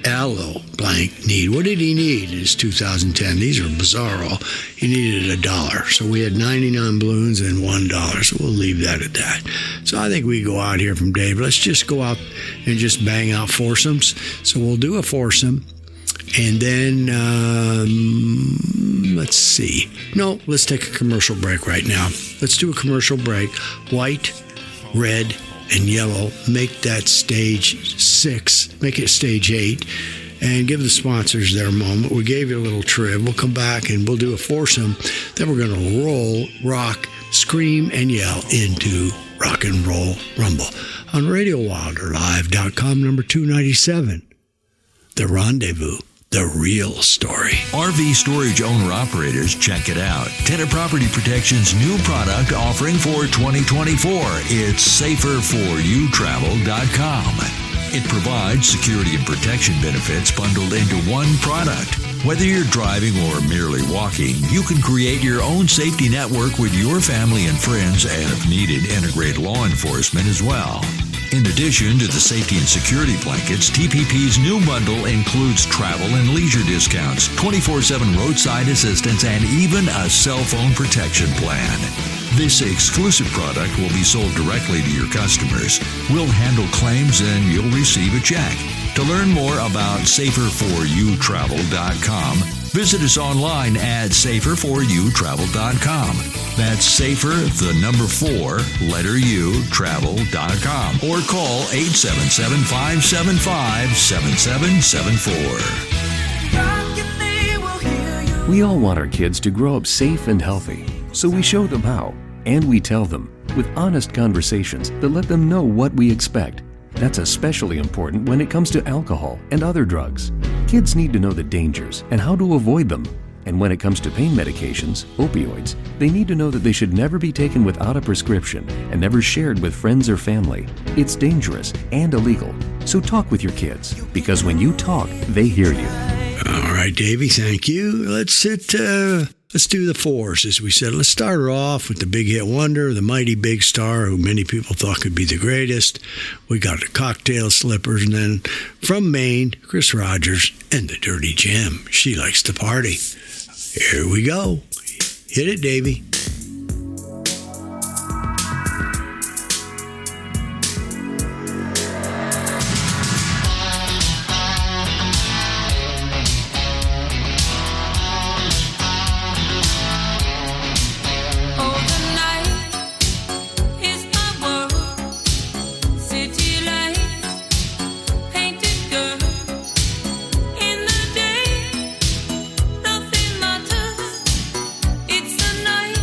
Aloe Blank need? What did he need in his 2010? These are bizarro. He needed $1. So we had 99 balloons and $1. So we'll leave that at that. So I think we go out here from Dave. Let's just go out and just bang out foursomes. So we'll do a foursome. And then, let's see. No, let's take a commercial break right now. Let's do a commercial break. White, red, and yellow. Make that stage 6. Make it stage 8. And give the sponsors their moment. We gave you a little triv. We'll come back and we'll do a foursome. Then we're going to roll, rock, scream, and yell into Rock and Roll Rumble on RadioWilderLive.com, number 297. The Rendezvous. The real story.
RV storage owner-operators, check it out. Tenant Property Protection's new product offering for 2024. It's saferforyoutravel.com. It provides security and protection benefits bundled into one product. Whether you're driving or merely walking, you can create your own safety network with your family and friends, and if needed, integrate law enforcement as well. In addition to the safety and security blankets, TPP's new bundle includes travel and leisure discounts, 24/7 roadside assistance, and even a cell phone protection plan. This exclusive product will be sold directly to your customers. We'll handle claims and you'll receive a check. To learn more about saferforyoutravel.com, visit us online at saferforyoutravel.com. That's safer, the number 4, letter U, travel.com. Or call 877-575-7774.
We all want our kids to grow up safe and healthy, so we show them how, and we tell them with honest conversations that let them know what we expect. That's especially important when it comes to alcohol and other drugs. Kids need to know the dangers and how to avoid them. And when it comes to pain medications, opioids, they need to know that they should never be taken without a prescription and never shared with friends or family. It's dangerous and illegal. So talk with your kids, because when you talk, they hear you.
All right, Davey, thank you. Let's do the fours, as we said. Let's start her off with the big hit wonder, the mighty Big Star, who many people thought could be the greatest. We got the Cocktail Slippers, and then from Maine, Chris Rogers and the Dirty Gem. She likes to party. Here we go. Hit it, Davey.
It's the night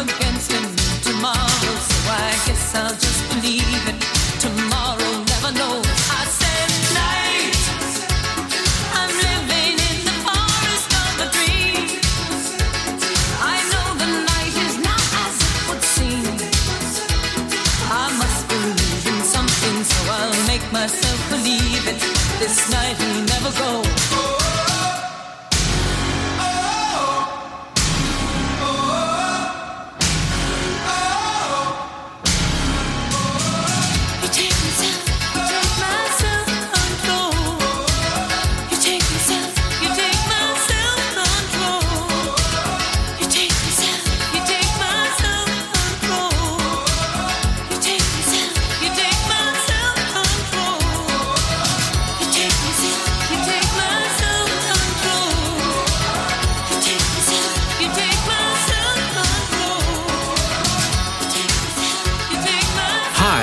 against him tomorrow, so I guess I'll just believe it. Tomorrow never knows. I said night. I'm living in the forest of a dream. I know the night is not as it would seem. I must believe in something, so I'll make myself believe it. This night will never go.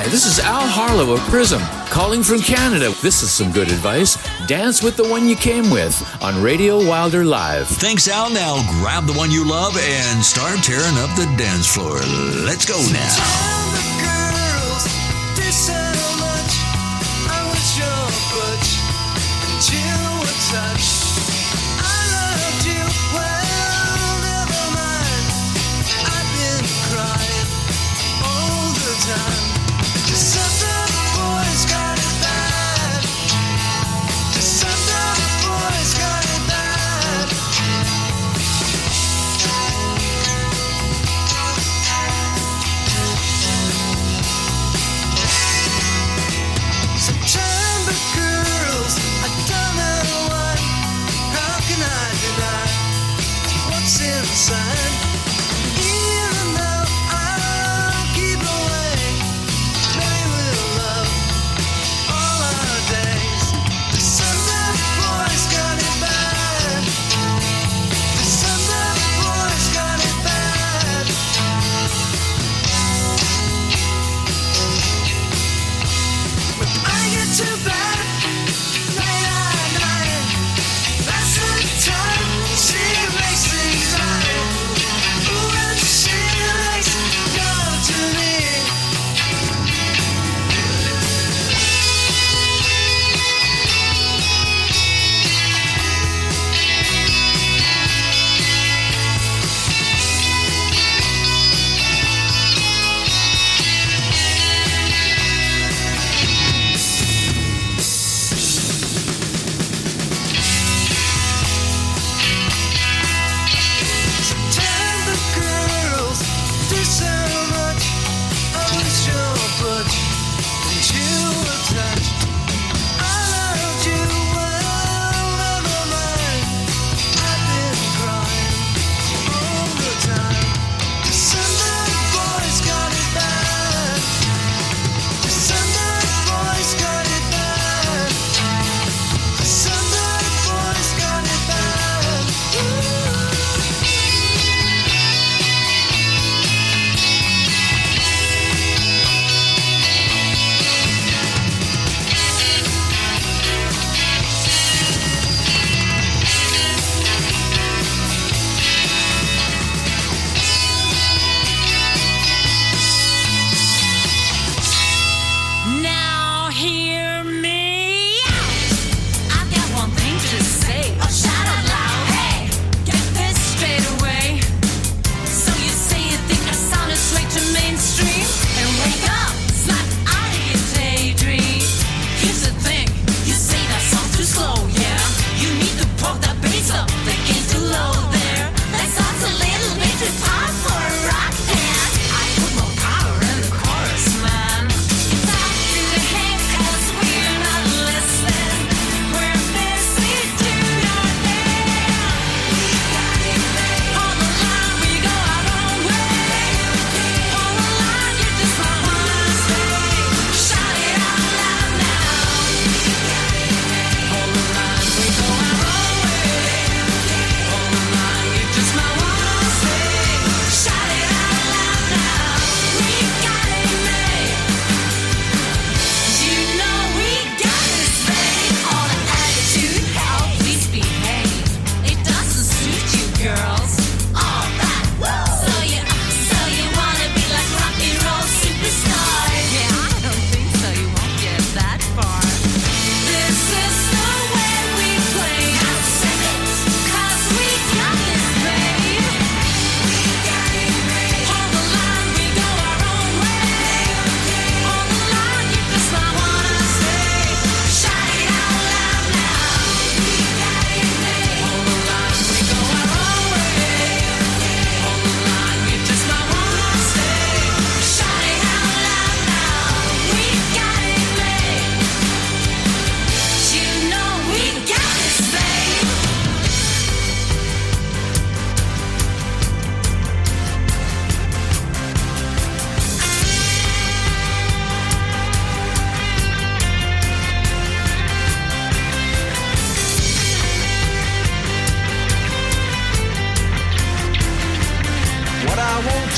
This is Al Harlow of Prism, calling from Canada. This is some good advice. Dance with the one you came with on Radio Wilder Live.
Thanks, Al. Now grab the one you love and start tearing up the dance floor. Let's go now.
Tell the girls they said how much I was your butch until what touch I loved you. Well, never mind. I've been crying all the time. Just some boys got it bad. Just some boys got it bad.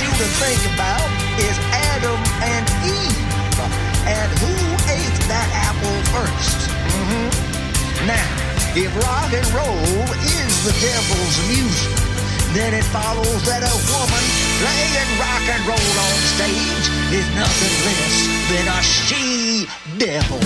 you to think about is Adam and Eve. And who ate that apple first? Now, if rock and roll is the devil's music, then it follows that a woman playing rock and roll on stage is nothing less than a she-devil.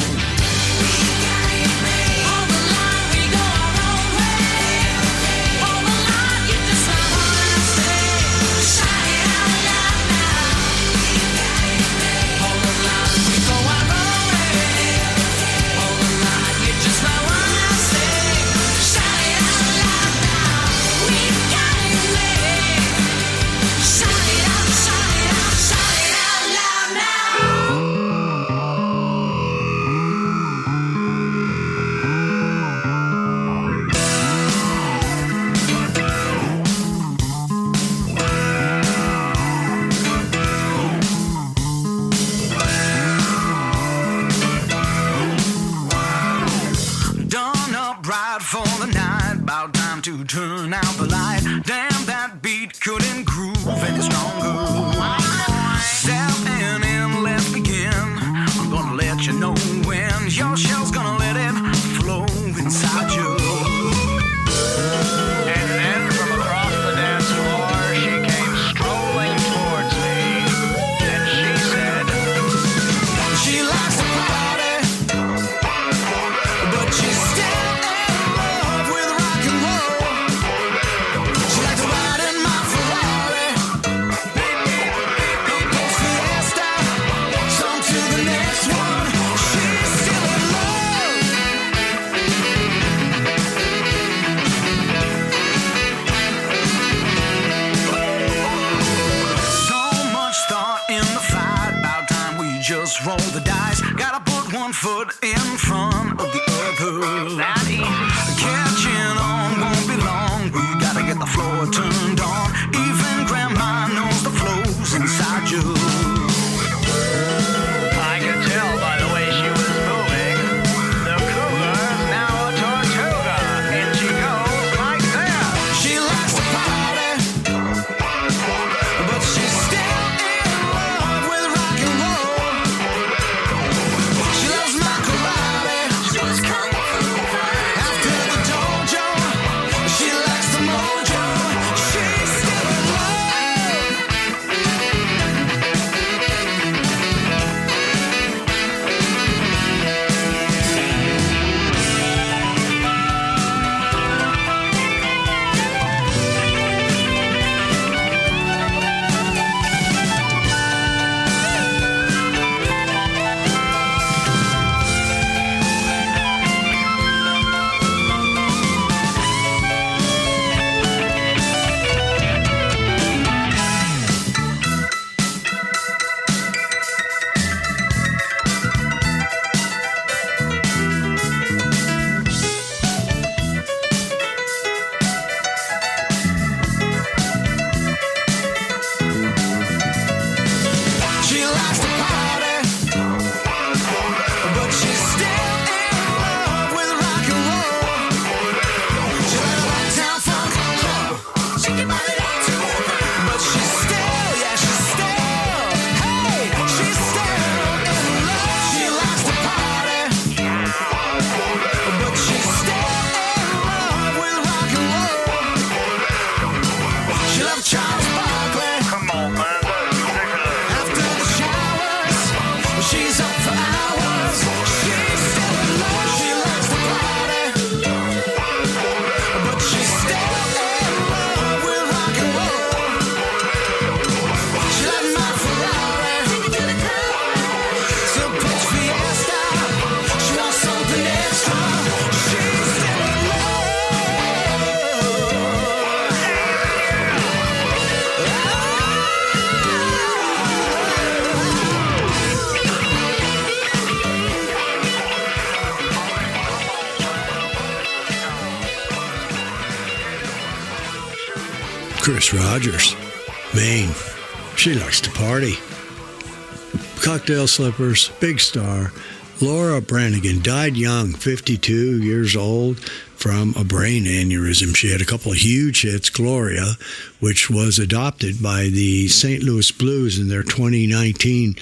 To turn out the light. Damn, that beat couldn't groove any stronger. Stepping in, let's begin. I'm gonna let you know when your shell's gonna let it flow inside you. And then from across the dance floor, she came strolling towards me. And she said, she likes to party, but she's still roll the dice, gotta put one foot in front of the other. That easy. Catching on won't be long. We gotta get the floor turned on. Even grandma knows the flows inside you. I could tell by the way she was moving. The cougar's now a tortuga, and she goes like that. She likes to party, but she's still in love with rock and roll.
Chris Rogers, Maine. She likes to party. Cocktail slippers, big star, Laura Branigan died young, 52 years old, from a brain aneurysm. She had a couple of huge hits, Gloria, which was adopted by the St. Louis Blues in their 2019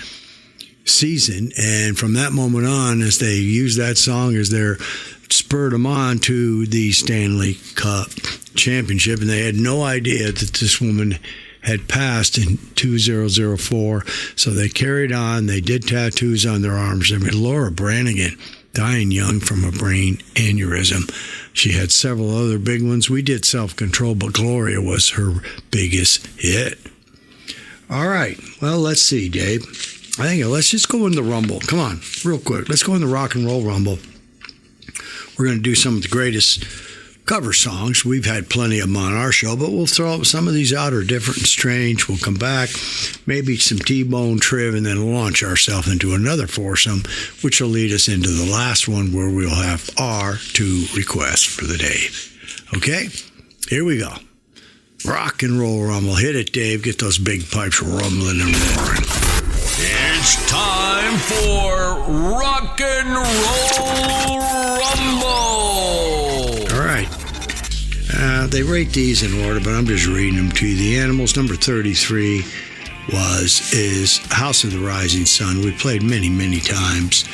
season. And from that moment on, as they used that song as their spurred them on to the Stanley Cup Championship, and they had no idea that this woman had passed in 2004, so they carried on. They did tattoos on their arms. I mean, Laura Branigan, dying young from a brain aneurysm. She had several other big ones. We did Self-Control, but Gloria was her biggest hit. All right, well, let's see, Dave. I think let's just go in the Rumble. Come on, real quick. Let's go in the Rock and Roll Rumble. We're going to do some of the greatest cover songs. We've had plenty of them on our show, but we'll throw some of these out are different and strange. We'll come back, maybe some T-Bone Triv, and then launch ourselves into another foursome, which will lead us into the last one where we'll have our 2 requests for the day. Okay, here we go. Rock and Roll Rumble. Hit it, Dave. Get those big pipes rumbling and roaring.
It's time for Rock and Roll Rumble.
All right. They rate these in order, but I'm just reading them to you. The Animals, number 33, is House of the Rising Sun. We played many, many times.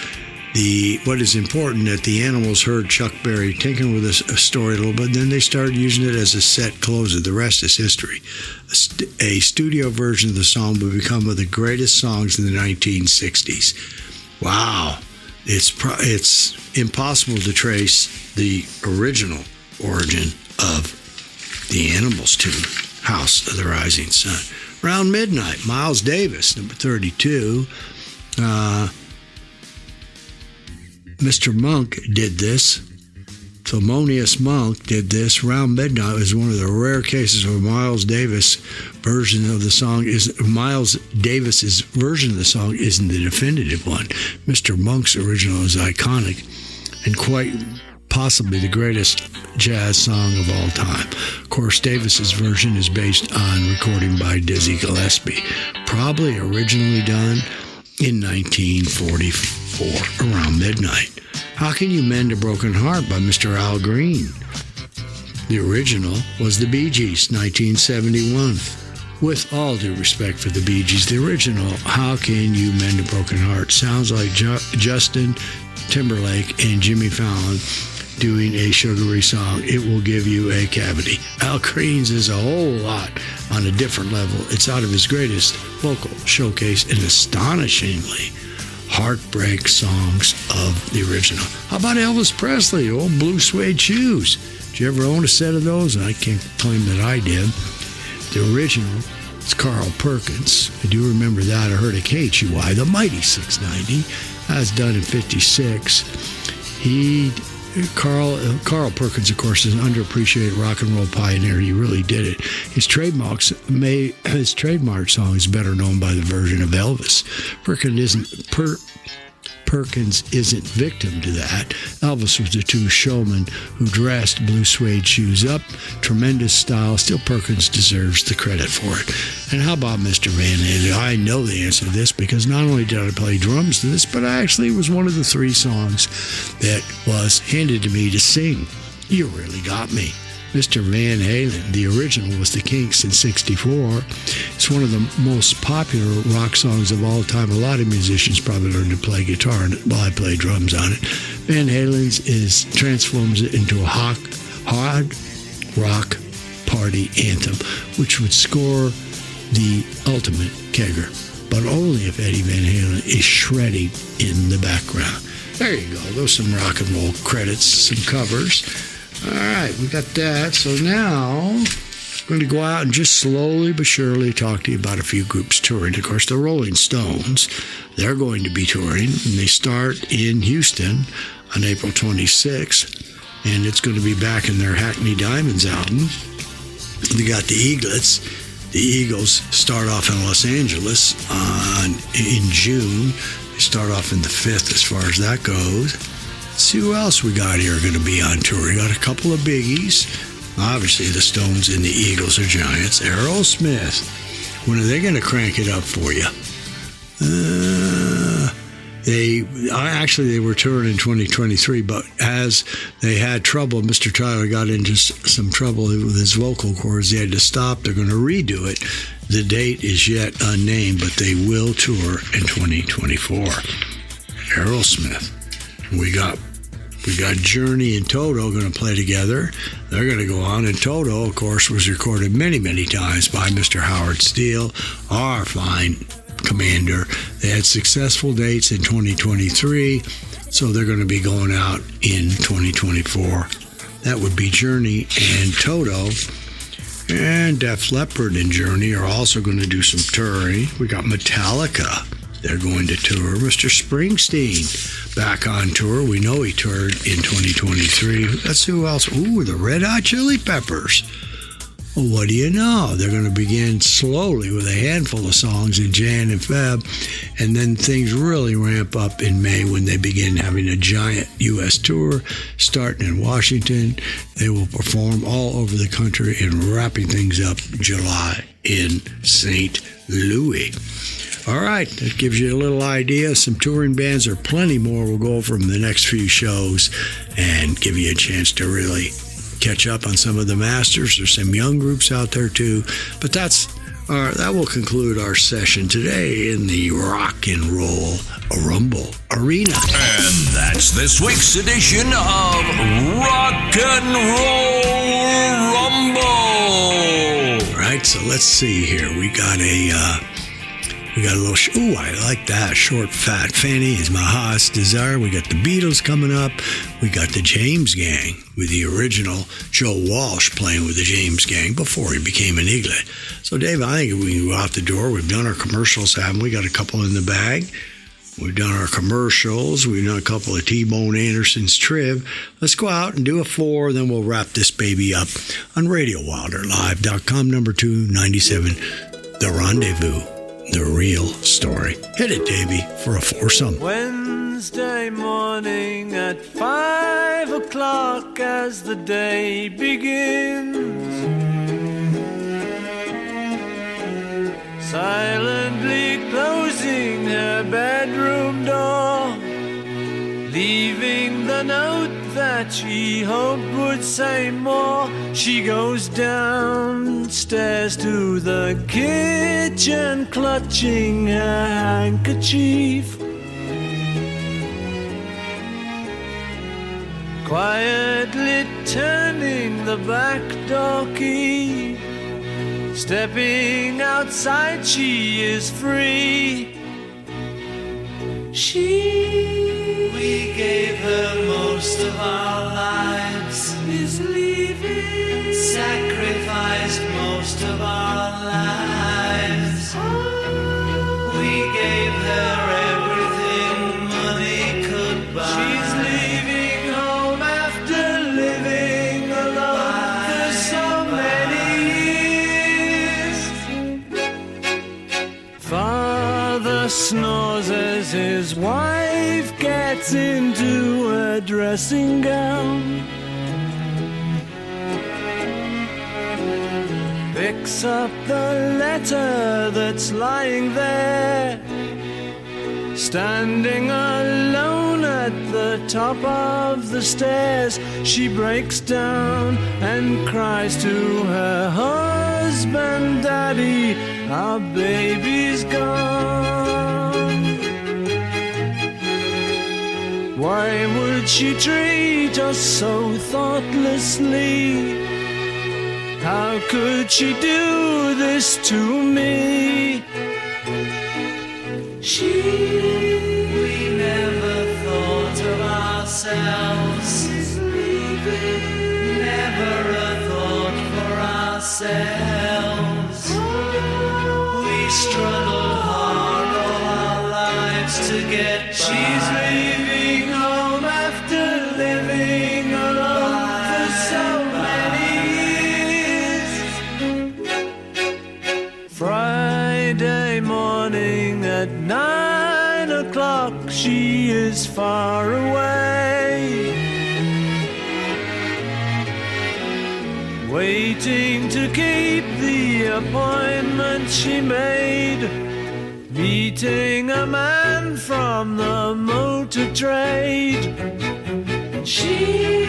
What is important that the Animals heard Chuck Berry tinkering with a story a little bit, then they started using it as a set closer. The rest is history. A studio version of the song would become one of the greatest songs in the 1960s. Wow. It's impossible to trace the original origin of the Animals tune, House of the Rising Sun. Around Midnight, Miles Davis, number 32. Mr. Monk did this. Thelonious Monk did this. Round Midnight was one of the rare cases where Miles Davis' version of the song Miles Davis's version of the song isn't the definitive one. Mr. Monk's original is iconic and quite possibly the greatest jazz song of all time. Of course, Davis's version is based on recording by Dizzy Gillespie, probably originally done in 1944, around midnight. How Can You Mend a Broken Heart by Mr. Al Green. The original was the Bee Gees, 1971. With all due respect for the Bee Gees, the original How Can You Mend a Broken Heart sounds like Justin Timberlake and Jimmy Fallon doing a sugary song. It will give you a cavity. Al Green's is a whole lot on a different level. It's out of his greatest vocal showcase and astonishingly heartbreak songs of the original. How about Elvis Presley, old blue suede shoes? Did you ever own a set of those? I can't claim that I did. The original is Carl Perkins. I do remember that. I heard a KHUI, the Mighty 690. That was done in 56. Carl Perkins, of course, is an underappreciated rock and roll pioneer. He really did it. His trademark song is better known by the version of Elvis. Perkins isn't victim to that. Elvis was a true showman who dressed blue suede shoes up. Tremendous style. Still, Perkins deserves the credit for it. And how about Mr. Van Halen? I know the answer to this because not only did I play drums to this, but actually it was one of the 3 songs that was handed to me to sing. You Really Got Me. Mr. Van Halen, the original was The Kinks in 64. It's one of the most popular rock songs of all time. A lot of musicians probably learned to play guitar while I play drums on it. Van Halen's transforms it into a hard rock party anthem, which would score the ultimate kegger, but only if Eddie Van Halen is shredding in the background. There you go. Those are some rock and roll credits, some covers. All right, we got that. So now I'm going to go out and just slowly but surely talk to you about a few groups touring. Of course, the Rolling Stones, they're going to be touring, and they start in Houston on April 26th, and it's going to be back in their Hackney Diamonds album. They got the Eaglets. The Eagles start off in Los Angeles in June. They start off in the 5th as far as that goes. Let's see who else we got here going to be on tour. We got a couple of biggies. Obviously, the Stones and the Eagles are giants. Aerosmith. When are they going to crank it up for you? They were touring in 2023, but as they had trouble, Mr. Tyler got into some trouble with his vocal cords. They had to stop. They're going to redo it. The date is yet unnamed, but they will tour in 2024. Aerosmith. We got Journey and Toto going to play together. They're going to go on, and Toto, of course, was recorded many, many times by Mr. Howard Steele, our fine commander. They had successful dates in 2023, so they're going to be going out in 2024. That would be Journey and Toto. And Def Leppard and Journey are also going to do some touring. We got Metallica. They're going to tour. Mr. Springsteen back on tour. We know he toured in 2023. That's who else? Ooh, the Red Hot Chili Peppers. Well, what do you know? They're going to begin slowly with a handful of songs in Jan and Feb, and then things really ramp up in May when they begin having a giant U.S. tour starting in Washington. They will perform all over the country and wrapping things up July in St. Louis. All right, that gives you a little idea. Some touring bands, or plenty more, will go over from the next few shows and give you a chance to really catch up on some of the masters. There's some young groups out there too, but that will conclude our session today in the Rock and Roll Rumble Arena.
And that's this week's edition of Rock and Roll Rumble.
All right, so let's see here. We got a little, ooh, I like that. Short, Fat Fanny is my heart's desire. We got the Beatles coming up. We got the James Gang with the original Joe Walsh playing with the James Gang before he became an Eaglet. So, Dave, I think we can go out the door. We've done our commercials, haven't we? Got a couple in the bag. We've done our commercials. We've done a couple of T-Bone Anderson's Triv. Let's go out and do a 4, then we'll wrap this baby up on RadioWilderLive.com, number 297, The Rendezvous. The real story. Hit it, Davey, for a foursome.
Wednesday morning at 5 o'clock as the day begins, silently closing her bedroom door, leaving the note that she hoped would say more. She goes downstairs to the kitchen, clutching her handkerchief, quietly turning the back door key. Stepping outside, she is free. We gave her most of our lives, is leaving, sacrificed most of our lives. We gave her everything money could buy. She's leaving home after living alone for so many years. Father snores as his wife gets into her dressing gown, picks up the letter that's lying there, standing alone at the top of the stairs. She breaks down and cries to her husband, Daddy, our baby's gone. Why would she treat us so thoughtlessly? How could she do this to me? We never thought of ourselves, never a thought for ourselves. We struggled hard all our lives to get by. She's leaving home after living alone for so many years. Friday morning at 9 o'clock, she is far away, waiting to keep the appointment she made. meeting a man from the motor trade. She,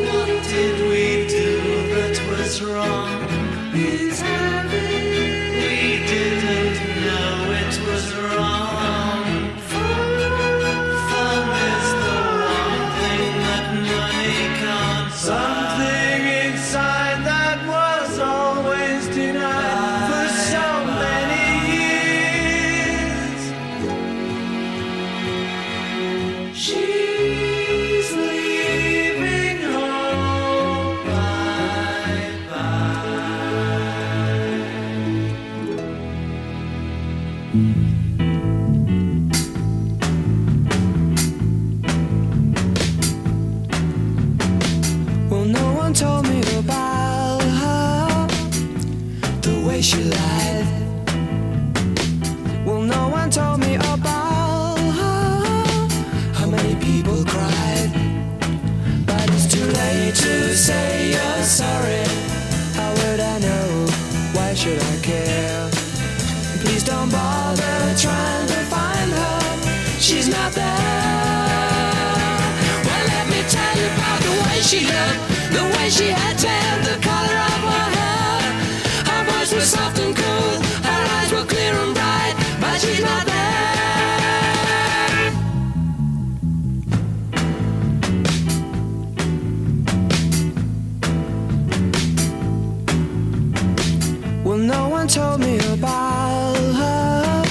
what did we do that was wrong? He's having, we didn't know it was wrong. Fun is the one thing that money can't buy. Something inside that was always denied for so many years. She's leaving home, bye-bye. Well, no one told me about her, the way she lied. Well, no one told me about her, how many people cried. But it's too late to say you're sorry. How would I know? Why should I care? Please don't bother trying to find her. She's not there. Well, let me tell you about the way she looked, the way she had tan, the color of her hair. Her voice was soft and cool, her eyes were clear and bright, but she's not there. Well, no one told me about her.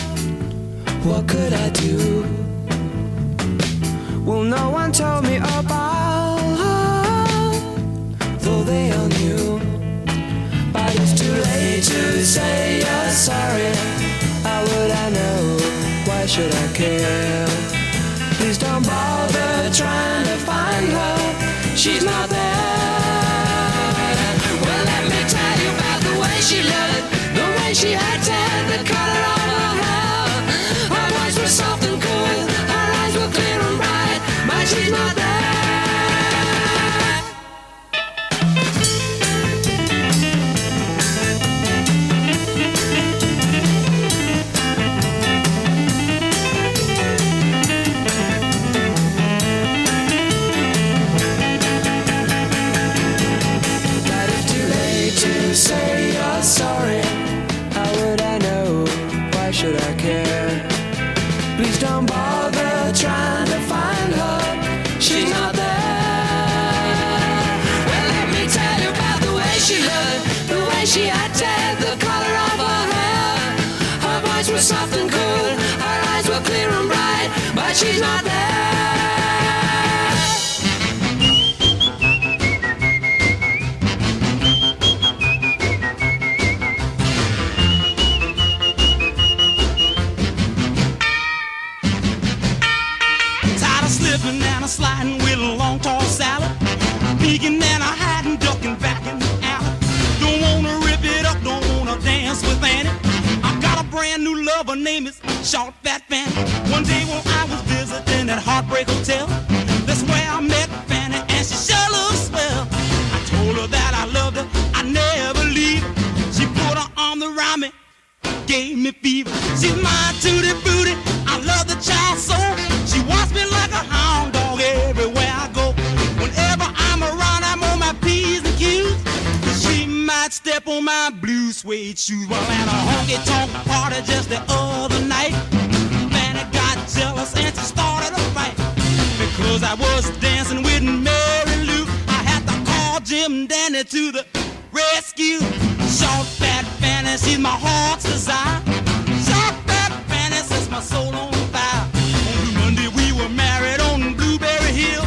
What could I do? Well, no one told me about her, though they all knew. But it's too late to say you're sorry. How would I know? Why should I care? Please don't bother trying to find her. She's not there. Well, let me tell you about the way she looked, the way she had tan, the color of her hair. Her voice was soft and cool, her eyes were clear and bright, but she's not there. But it's too late to say you're sorry. How would I know? Why should I care? Please don't bother trying to find her. She's not there. Well, let me tell you about the way she looked, the way she had tan, the color of her hair. Her voice was soft and cool, her eyes were clear and bright, but she's not there.
Tired of slipping and a sliding with a long tall salad, peeking and a hiding, ducking back in the alley. Don't wanna rip it up, don't wanna dance with Annie. I got a brand new lover, name is Short Fat Fanny. One day when I was visiting at Heartbreak Hotel, that's where I met Fanny, and she sure looks swell. I told her that I loved her, I never leave her. She put her arm around me, gave me fever. She's my tutti booty, I love the child so. She wants me like a hound dog everywhere I go. Whenever I'm around, I'm on my P's and Q's. She might step on my blue suede shoes. Well, at a honky-tonk party just the other night, Fanny got jealous and she started a fight. Because I was dancing with Mary Lou, I had to call Jim Dandy to the rescue. Short Fat Fanny, she's my heart's desire. Short Fat Fanny sets my soul on fire. On Blue Monday we were married on Blueberry Hill.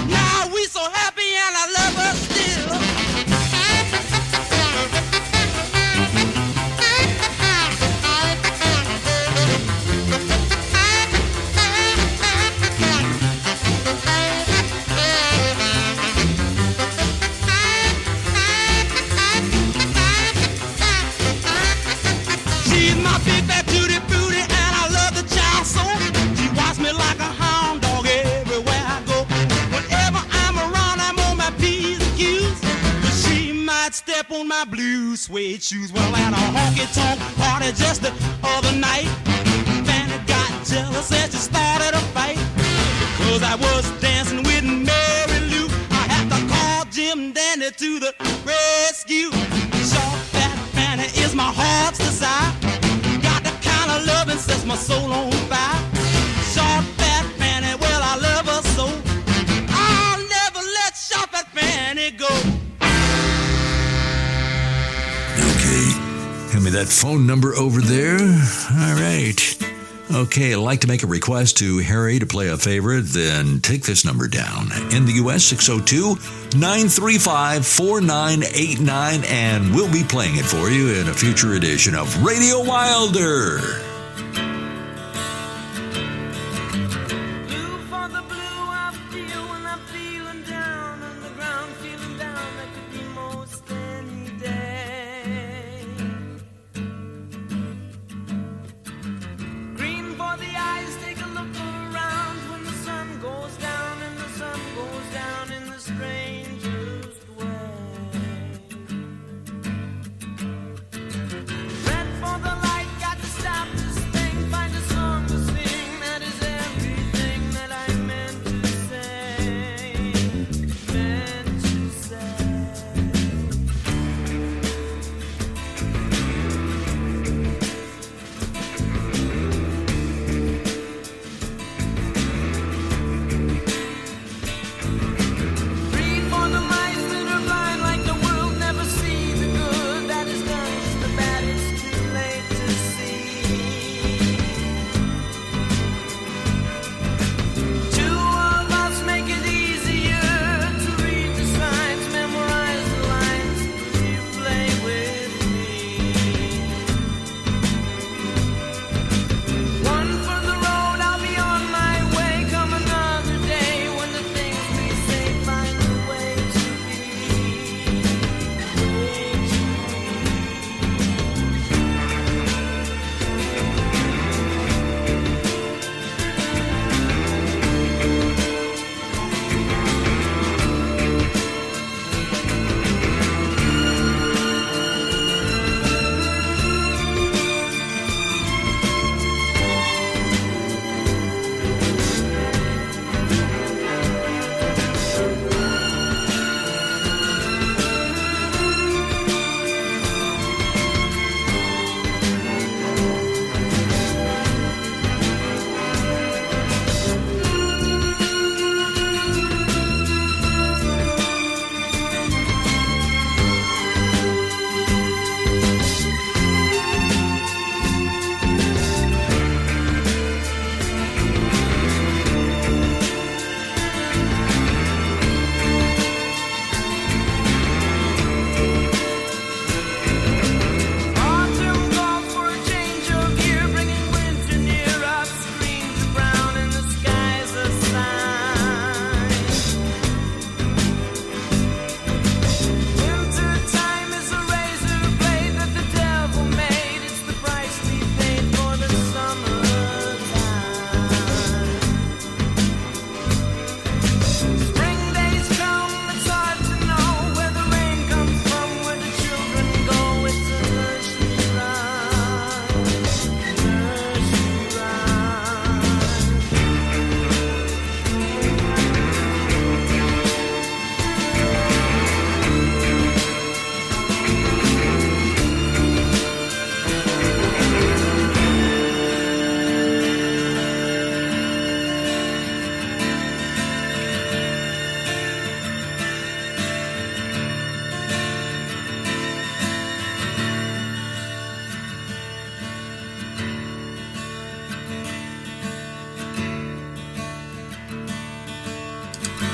Now we so happy and I love her still. She's my big fat tutti booty and I love the child so. She wants me like a hound dog everywhere I go. Whenever I'm around, I'm on my P's and Q's. But she might step on my blue suede shoes. Well, at a honky-tonk party just the other night, sets my soul on fire. Short, fat Fanny, well, I love her so. I'll never let short, fat Fanny go.
Okay, hand me that phone number over there. All right. Okay, I'd like to make a request to Harry to play a favorite, then take this number down. In the U.S., 602-935-4989, and we'll be playing it for you in a future edition of Radio Wilder.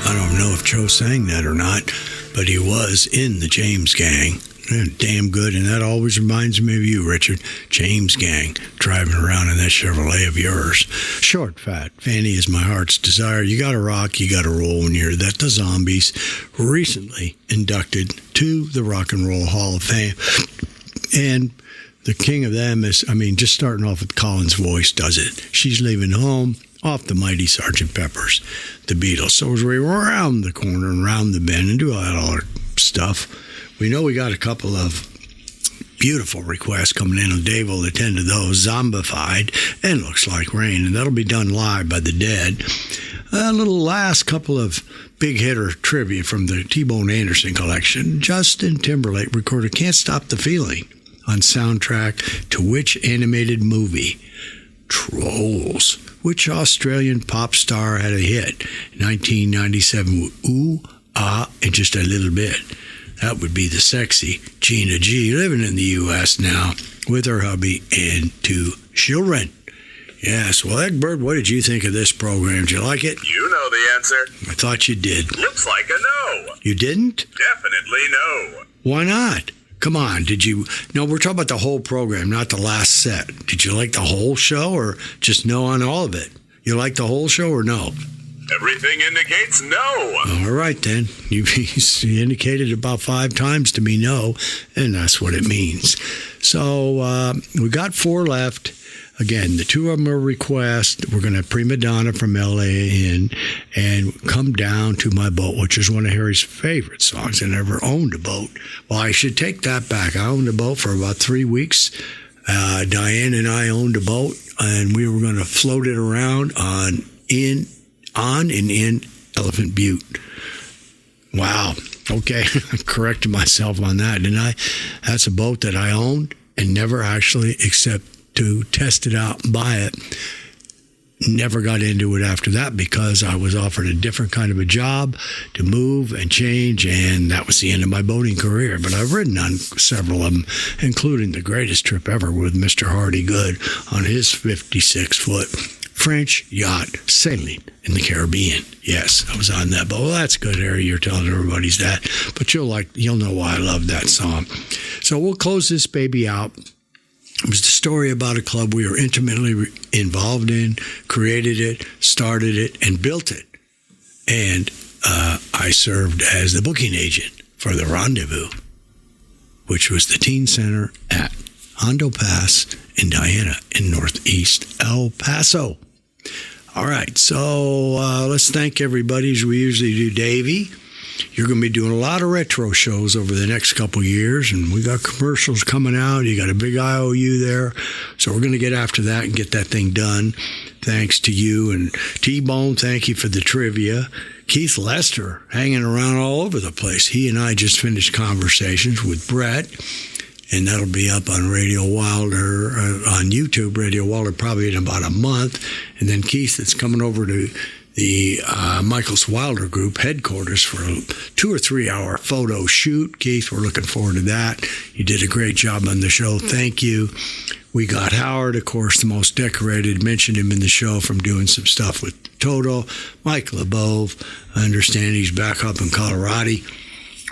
I don't know if Joe sang that or not, but he was in the James Gang. Damn good, and that always reminds me of you, Richard. James Gang, driving around in that Chevrolet of yours. Short, fat, Fanny is my heart's desire. You gotta rock, you gotta roll when you're that. The Zombies, recently inducted to the Rock and Roll Hall of Fame. And the king of them is, just starting off with Colin's voice does it. She's Leaving Home, off the mighty Sgt. Pepper's, the Beatles. So as we round the corner and round the bend and do all that other stuff, we know we got a couple of beautiful requests coming in, and Dave will attend to those. Zombified and Looks Like Rain, and that'll be done live by the Dead. A little last couple of big hitter trivia from the T-Bone Anderson collection. Justin Timberlake recorded Can't Stop the Feeling on soundtrack to which animated movie? Holes. Which Australian pop star had a hit in 1997 with Ooh, Ah, and Just a Little Bit? That would be the sexy Gina G, living in the U.S. now with her hubby and 2 children. Yes, well, Egbert, what did you think of this program? Did you like it?
You know the answer.
I thought you did.
Looks like a no.
You didn't?
Definitely no.
Why not? Come on, did you? No, we're talking about the whole program, not the last set. Did you like the whole show or just no on all of it? You like the whole show or no?
Everything indicates no.
All right, then. You indicated about 5 times to me no, and that's what it means. So we got 4 left. Again, the 2 of them are requests. We're going to Prima Donna from L.A. in and Come Down to My Boat, which is one of Harry's favorite songs. I never owned a boat. Well, I should take that back. I owned a boat for about 3 weeks. Diane and I owned a boat, and we were going to float it around on and in Elephant Butte. Wow. Okay, I corrected myself on that, didn't I? That's a boat that I owned and never actually, except to test it out and buy it, never got into it after that because I was offered a different kind of a job to move and change, and that was the end of my boating career. But I've ridden on several of them, including the greatest trip ever with Mr. Hardy Good on his 56-foot French yacht sailing in the Caribbean. Yes, I was on that boat. Well, that's good, Harry. You're telling everybody's that. But you'll know why I love that song. So we'll close this baby out. It was the story about a club we were intimately involved in, created it, started it, and built it. And I served as the booking agent for the Rendezvous, which was the teen center at Hondo Pass in Diana in northeast El Paso. All right, so let's thank everybody as we usually do. Davey, you're going to be doing a lot of retro shows over the next couple years, and we got commercials coming out. You got a big IOU there, so we're going to get after that and get that thing done. Thanks to you. And T-Bone, thank you for the trivia. Keith Lester, hanging around all over the place. He and I just finished conversations with Brett, and that'll be up on Radio Wilder, on YouTube, Radio Wilder, probably in about a month. And then Keith is coming over to the Michaels Wilder Group headquarters for a 2 or 3 hour photo shoot. Keith, we're looking forward to that. You did a great job on the show. Thank you. We got Howard, of course, the most decorated. Mentioned him in the show from doing some stuff with Toto. Mike LeBove, I understand he's back up in Colorado.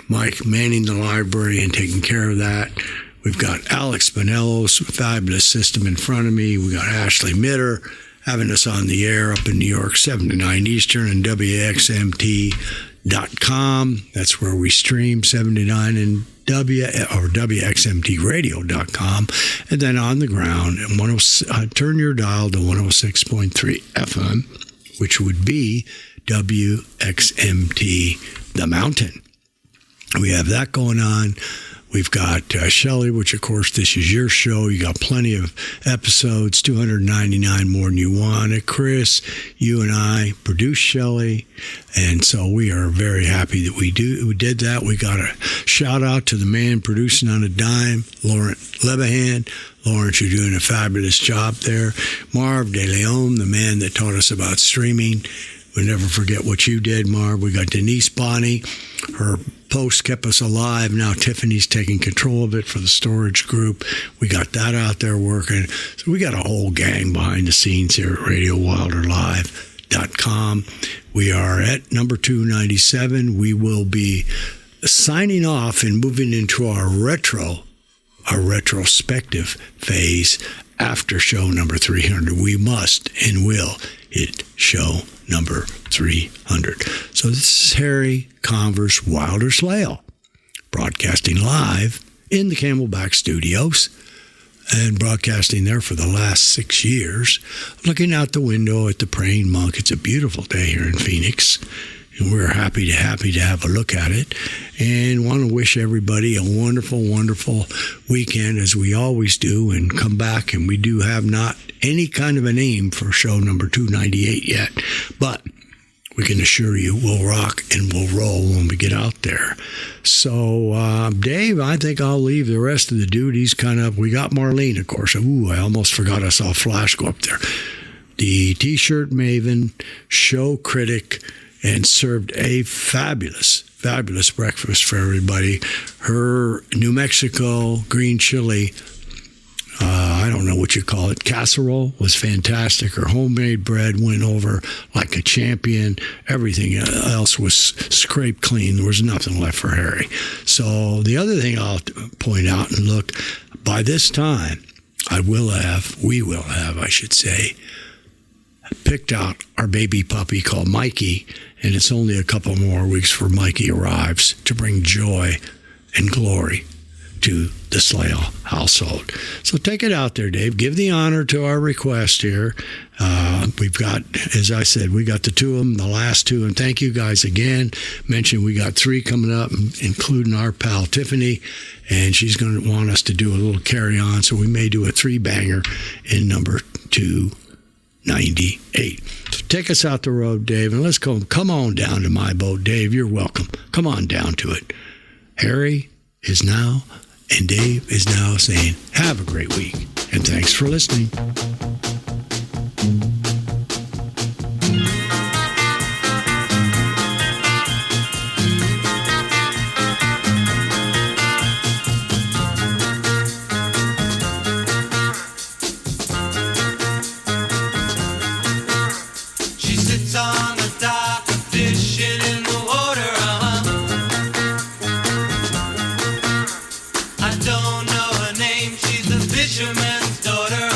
Mike manning the library and taking care of that. We've got Alex Spinello's fabulous system in front of me. We got Ashley Mitter having us on the air up in New York, 7 to 9 Eastern, and WXMT.com. That's where we stream, 7 to 9, and WXMTradio.com. And then on the ground, turn your dial to 106.3 FM, which would be WXMT The Mountain. We have that going on. We've got Shelley, which, of course, this is your show. You got plenty of episodes, 299 more than you wanted. Chris, you and I produced Shelley, and so we are very happy that we did that. We got a shout-out to the man producing on a dime, Laurent Lebahan. Lawrence, you're doing a fabulous job there. Marv De Leon, the man that taught us about streaming. We'll never forget what you did, Marv. We got Denise Bonney. Her post kept us alive. Now Tiffany's taking control of it for the storage group. We got that out there working. So we got a whole gang behind the scenes here at RadioWilderLive.com. We are at number 297. We will be signing off and moving into our retrospective phase after show number 300. We must and will hit show number 300. So this is Harry Converse Wilder Slail, broadcasting live in the Camelback Studios and broadcasting there for the last 6 years, looking out the window at the Praying Monk. It's a beautiful day here in Phoenix, and we're happy to have a look at it, and want to wish everybody a wonderful, wonderful weekend, as we always do, and come back. And we do have not any kind of a name for show number 298 yet, but we can assure you we'll rock and we'll roll when we get out there. So, Dave, I think I'll leave the rest of the duties we got Marlene, of course. Ooh, I almost forgot I saw Flash go up there. the T-shirt maven, show critic, and served a fabulous breakfast for everybody. Her New Mexico green chili, I don't know what you call it, casserole was fantastic. Her homemade bread went over like a champion. Everything else was scraped clean. There was nothing left for Harry. So the other thing I'll point out, and look, by this time, we will have, I should say, picked out our baby puppy called Mikey, and it's only a couple more weeks before Mikey arrives to bring joy and glory to the Slayle household. So take it out there, Dave. Give the honor to our request here. We've got, as I said, we got the two of them, the last two, and thank you guys again. Mentioned we got 3 coming up, including our pal Tiffany, and she's going to want us to do a little carry-on, so we may do a 3-banger in number 298. So take us out the road, Dave, and let's go. Come on down to my boat, Dave. You're welcome. Come on down to it. Harry is now, and Dave is now saying, have a great week, and thanks for listening.
She sits on the dock, fishing in the water, I don't know her name, she's a fisherman's daughter,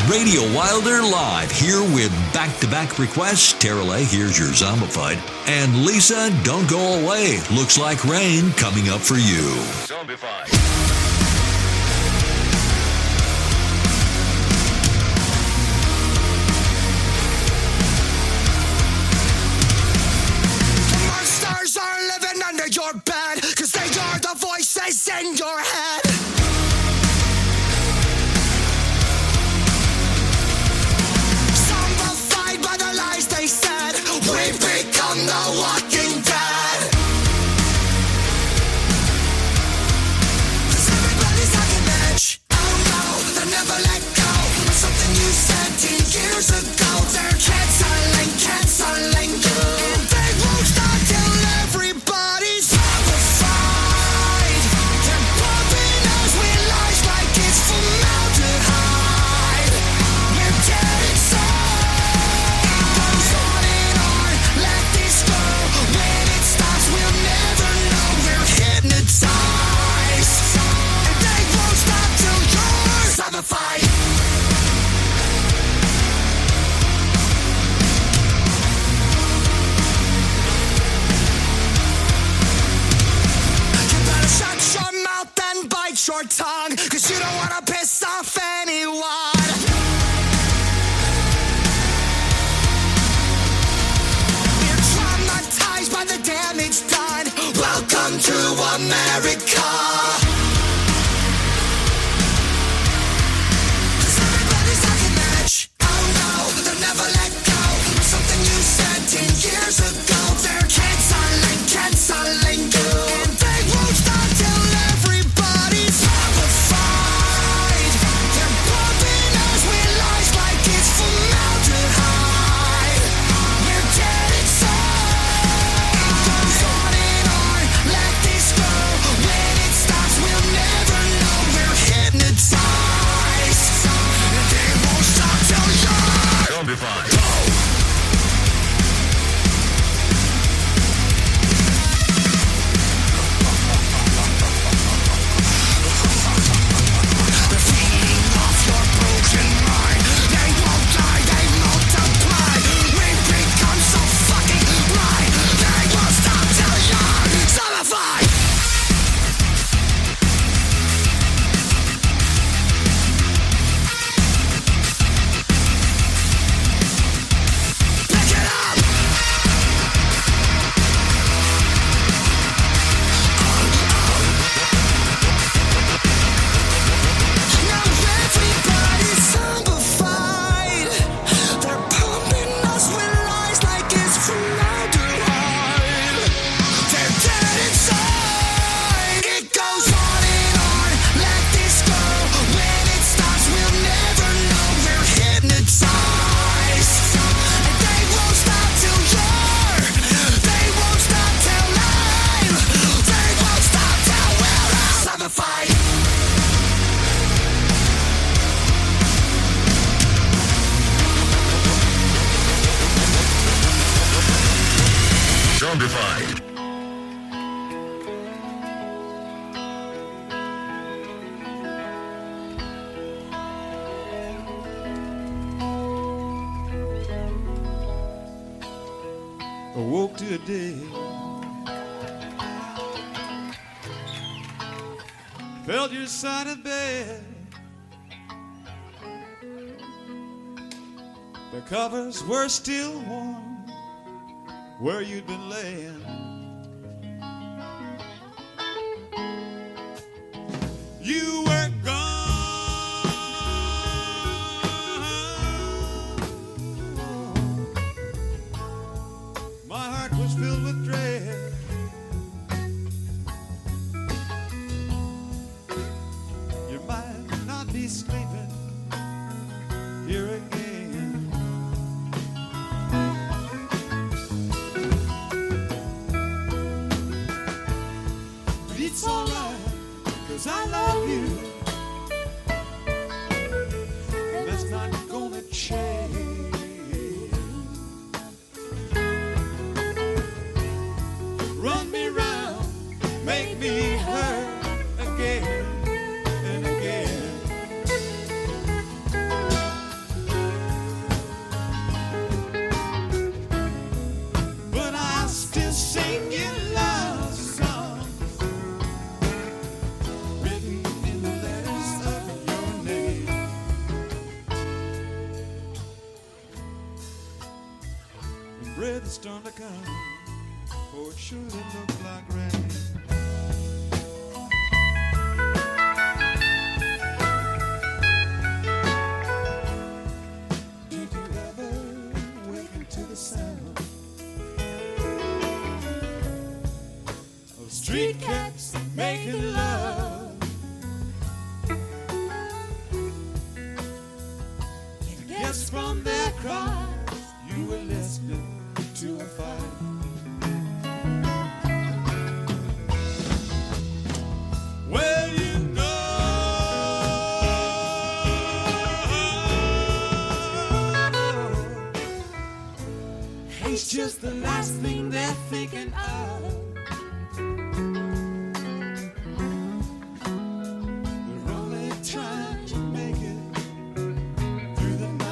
Radio Wilder Live, here with back-to-back requests. Tera Kay, Here's Your Zombified. And Lisa, Don't Go Away. Looks Like Rain coming up for you.
Zombified.
Monsters are living under your bed, 'cause they are the voices in your head. Zombified by the lies they said, we become the walking dead. 'Cause everybody's like an edge. Oh no, they'll never let go of something you said 10 years ago. They're canceling you. They won't stop till everybody's zombified. They're bumping us with lies like it's formaldehyde. We're dead inside. It goes on and on, let this go. When it stops, we'll never know. We're hypnotized. And they won't stop till you're zombified. Shut your mouth and bite your tongue, 'cause you don't wanna piss off anyone. We're traumatized by the damage done. Welcome to America. 'Cause everybody's like an edge. Oh no, they'll never let go of something you said 10 years ago. They're canceling you. And they won't stop till everybody's zombified. They're bumping us with lies like it's formaldehyde. We're dead inside. It goes on and on, let this go. When it stops, we'll never know. We're hypnotized. And they won't stop till you're
Zombified. Zombified.
Awoke today, felt your side of bed. The covers were still warm where you'd been laying. You were gone. My heart was filled with dread. You might not be sleeping here again. But it's alright, 'cause I love you. And that's not gonna change. Run me round, make me hurt again and again.
Ready the storm to come, for it sure looks like rain. Did you ever waken to the sound of street cats making love? Guess from their cries you were listening to a fight. Well, you know, hate's just the last thing they're thinking of. They're only trying to make it through the night.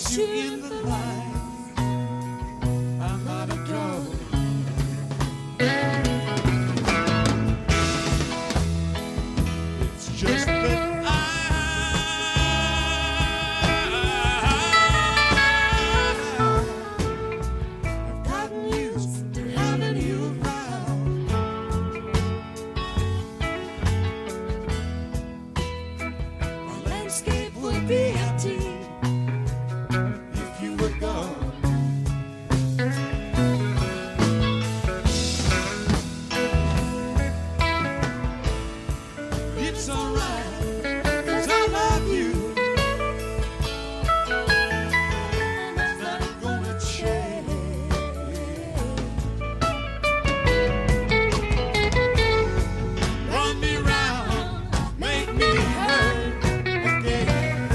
You in the light, I'm not a dog. It's just that I've gotten used to having you around. My landscape would be empty. It's alright, 'cause I love you, and I'm not gonna change. Run me round, make me hurt again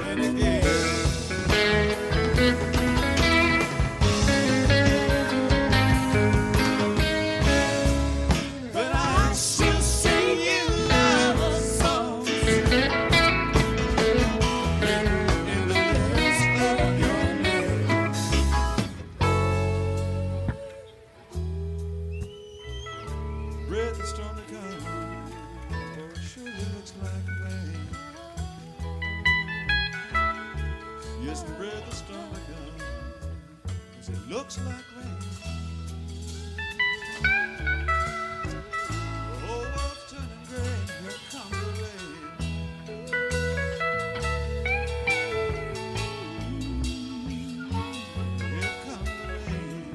and again. But I still sing you love songs in the lyrics of your name. Ready the storm to come, for it surely looks like rain. Yes, ready the storm to come, 'cause it looks like rain. The whole world's turning gray, here comes the rain. Here comes the rain.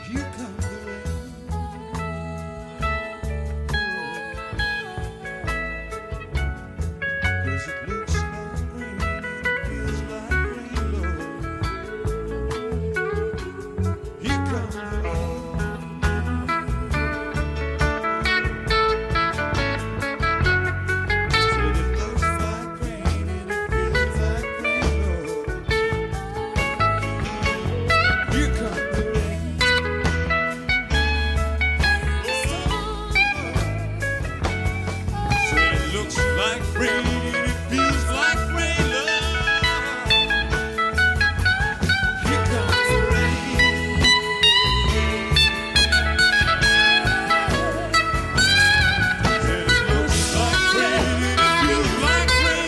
Here comes the rain. 'Cause it looks like rain and it feels like rain, Lord. Here comes the rain. Said it looks like rain and it feels like rain, Lord. Here comes the rain. Said it looks like rain and it feels like rain, Lord. Here comes the rain. Said it looks like rain and it feels like rain,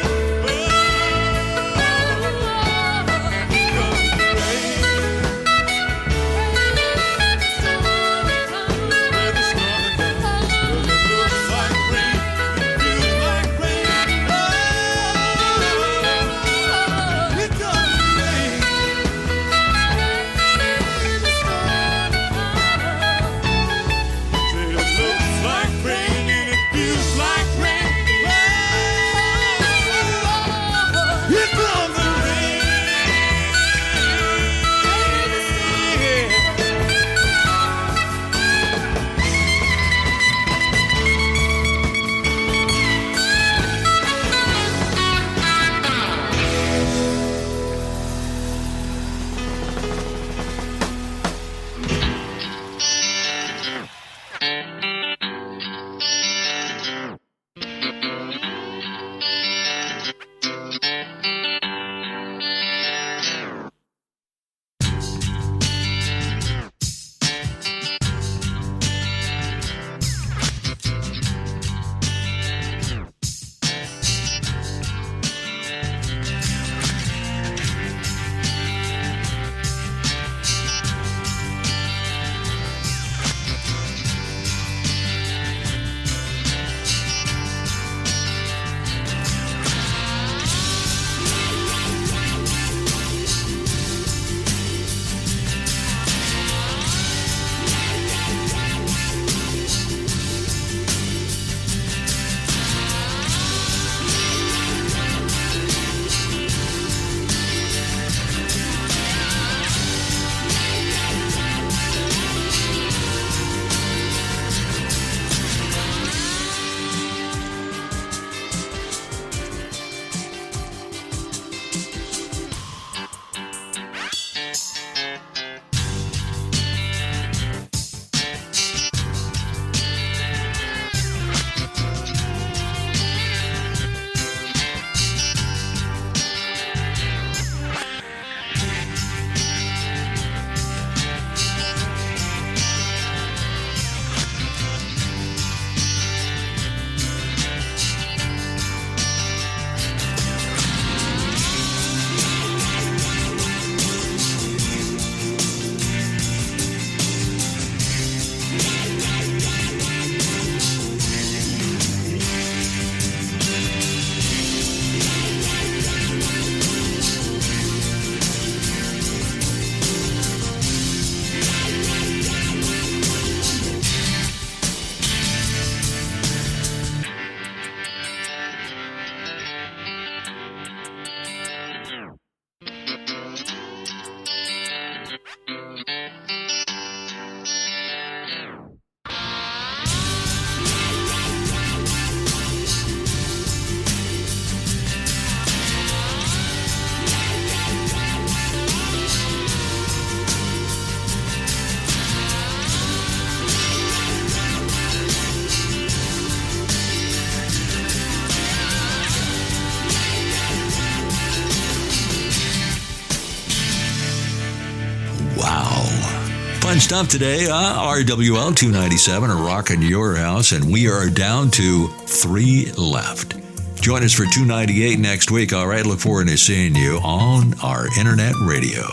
fun stuff today. RWL 297 are rocking your house, and we are down to 3 left. Join us for 298 next week. All right, look forward to seeing you on our internet radio.